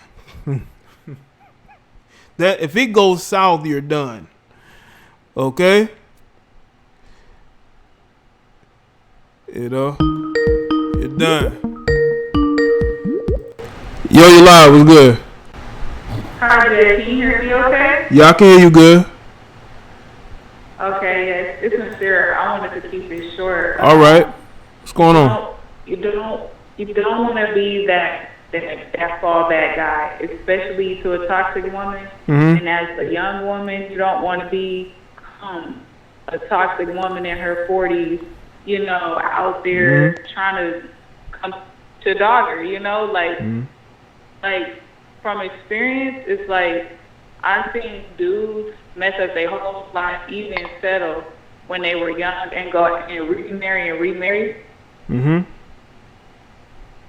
that if it goes south, you're done. Okay, you know, you're done. Yo, you live? What's good? Hi, Jay. Can you hear me okay? Yeah, I can hear you good. Okay, yes. It's sincere. I wanted to keep it short. All right. What's going on? You don't want to be that fallback guy, especially to a toxic woman. And as a young woman, you don't want to be a toxic woman in her 40s, you know, out there trying to come to dog her, you know, like from experience, it's like I've seen dudes mess up their whole life, even settle when they were young and go and remarry.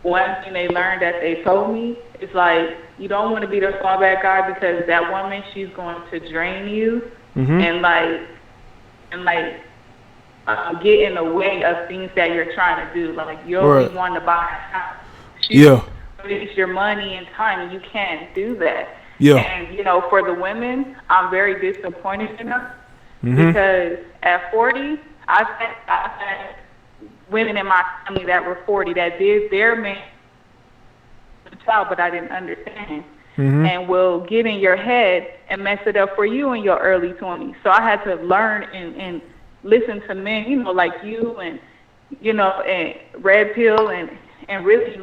One thing they learned that they told me is like, you don't want to be the fallback guy, because that woman, she's going to drain you and get in the way of things that you're trying to do. Like, you always want to buy a house. It's your money and time, and you can't do that. And, you know, for the women, I'm very disappointed in them because at 40, I've had women in my family that were 40 that did their man child, but I didn't understand. And will get in your head and mess it up for you in your early 20s. So I had to learn and listen to men, you know, like you and, you know, and red pill and really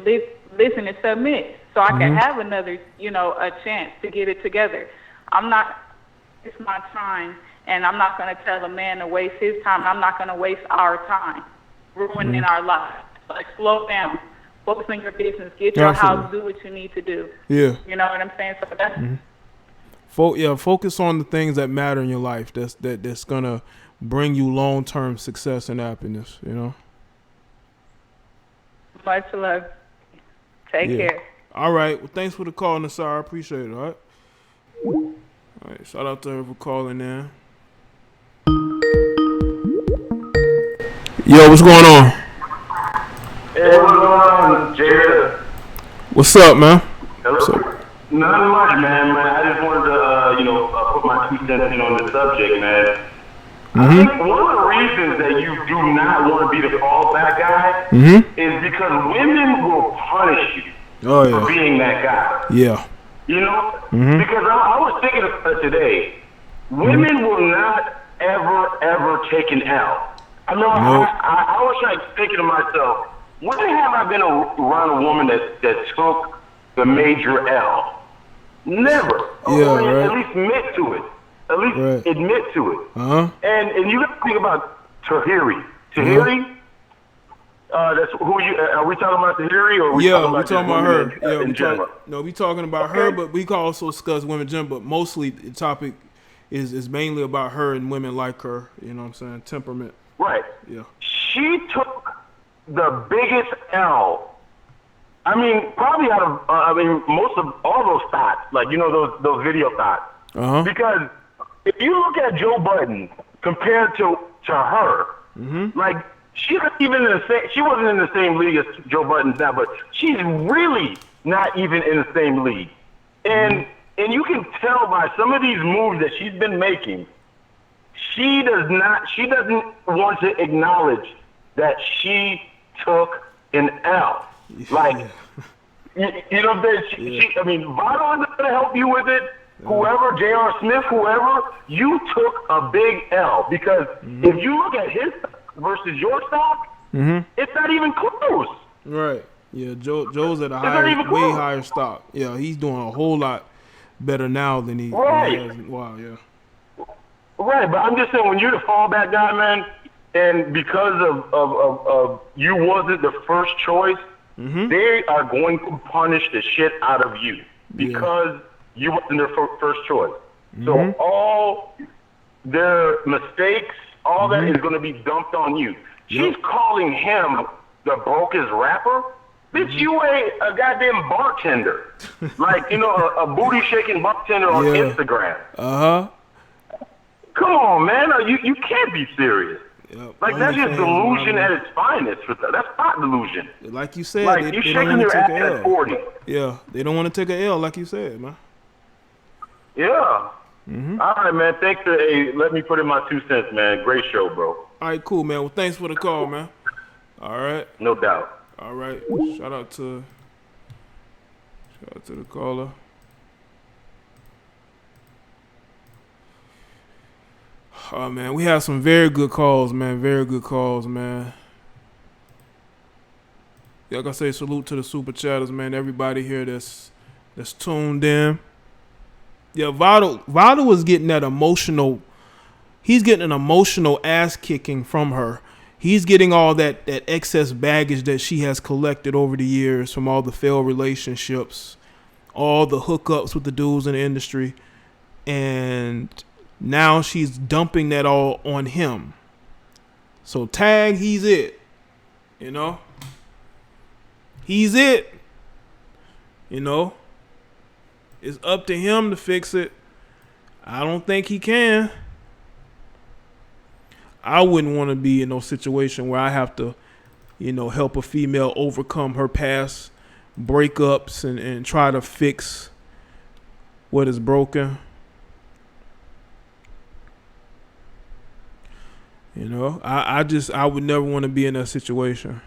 listen and submit so I can have another, you know, a chance to get it together. It's my time, and I'm not going to tell a man to waste his time. I'm not going to waste our time ruining our lives. Like, slow down. Focus on your business. Get your house. Do what you need to do. You know what I'm saying? So Focus on the things that matter in your life. That's gonna bring you long-term success and happiness. You know. Much love. Take care. All right. Well, thanks for the call, Nassar. I appreciate it. All right. Shout out to her for calling in. Yo, what's going on? Hey, what's going on, Jaye? What's up, man? Hello? Nothing much, man. I just wanted to, put my 2 cents in on the subject, man. I think one of the reasons that you do not want to be the fallback guy is because women will punish you for being that guy. Yeah. You know? Because I was thinking of today, women will not ever take an L. I know I was like thinking to myself, when have I been around a woman that took the major L? Never. At least admit to it. At least admit to it. And you got to think about Tahiry. Tahiry? That's who you are we talking about Tahiry or we talking about her? In general? We talking about her, but we can also discuss women in general, but mostly the topic is mainly about her and women like her, you know what I'm saying? Temperament. Right. Yeah. She took the biggest L. I mean, probably out of most of all those thoughts, like those video thoughts. Because if you look at Joe Budden compared to her, like she wasn't in the same league as Joe Budden's now, but she's really not even in the same league. And you can tell by some of these moves that she's been making, she doesn't want to acknowledge that she took an L. Like, you know what I'm saying? I mean, Votto isn't going to help you with it. Whoever, J.R. Smith, whoever, you took a big L. Because if you look at his stock versus your stock, it's not even close. Right. Yeah, Joe's at a way higher stock. Yeah, he's doing a whole lot better now than he has. Wow, yeah. Right, but I'm just saying, when you're the fallback guy, man, and because of you wasn't the first choice, they are going to punish the shit out of you because you wasn't their first choice. So all their mistakes, all that is going to be dumped on you. She's calling him the brokest rapper. Bitch, you ain't a goddamn bartender. Like, a booty-shaking bartender on Instagram. Come on, man. You can't be serious. Like, that's just delusion at its finest. That's not delusion. Like you said, like, you're shaking your ass at 40. Yeah, they don't want to take an L, like you said, man. Yeah. All right, man. Thanks for let me put in my 2 cents, man. Great show, bro. All right, cool, man. Well, thanks for the call, man. All right. No doubt. All right. Shout out to the caller. Oh, man, we have some very good calls, man. Very good calls, man. Like I say, salute to the super chatters, man. Everybody here that's tuned in. Yeah, Votto was getting that emotional. He's getting an emotional ass kicking from her. He's getting all that excess baggage that she has collected over the years from all the failed relationships, all the hookups with the dudes in the industry, and now she's dumping that all on him. So tag, he's it. He's it. It's up to him to fix it. I don't think he can. I wouldn't want to be in no situation where I have to, help a female overcome her past breakups and try to fix what is broken. I would never want to be in that situation.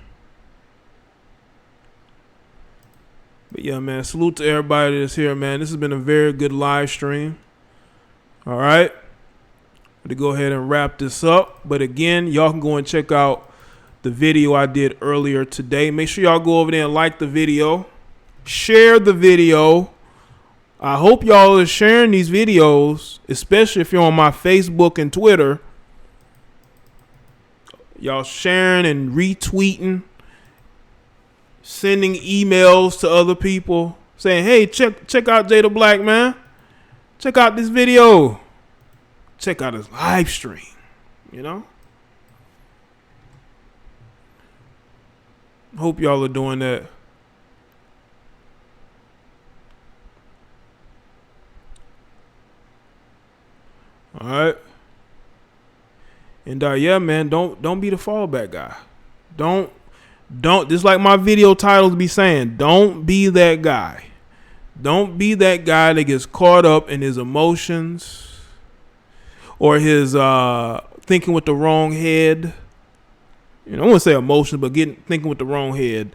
But yeah, man, salute to everybody that's here, man. This has been a very good live stream. All right. To go ahead and wrap this up. But again, y'all can go and check out the video I did earlier today. Make sure y'all go over there and like the video. Share the video. I hope y'all are sharing these videos, especially if you're on my Facebook and Twitter. Y'all sharing and retweeting, sending emails to other people saying, hey, check out Jay the Black, man. check out this video. Check out his live stream. You know? Hope y'all are doing that. All right. And yeah, man, don't be the fallback guy. Don't just like my video titles be saying, don't be that guy. Don't be that guy that gets caught up in his emotions or his thinking with the wrong head. You know, I wouldn't say emotions, but thinking with the wrong head.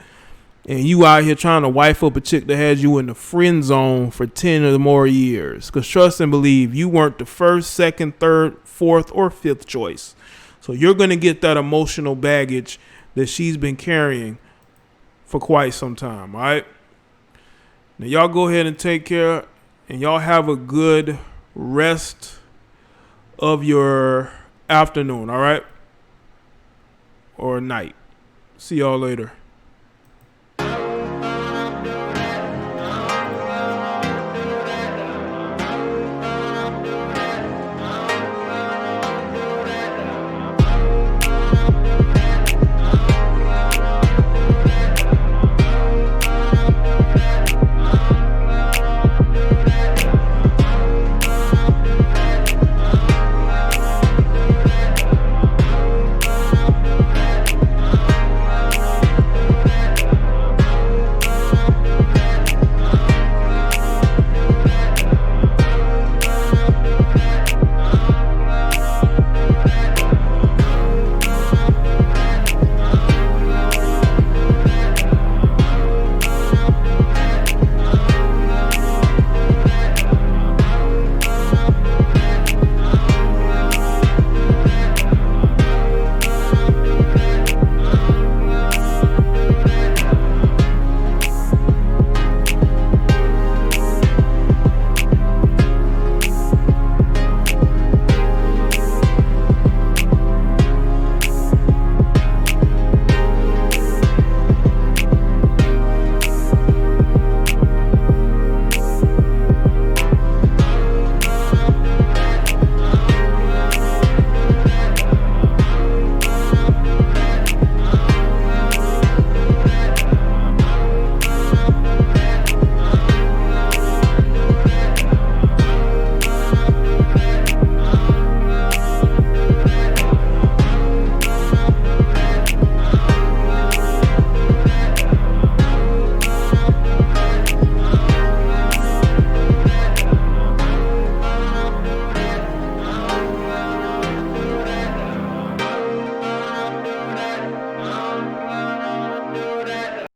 And you out here trying to wife up a chick that has you in the friend zone for 10 or more years. Because trust and believe, you weren't the first, second, third, fourth, or fifth choice. So you're going to get that emotional baggage that she's been carrying for quite some time, all right? Now, y'all go ahead and take care, and y'all have a good rest of your afternoon, all right? Or night. See y'all later.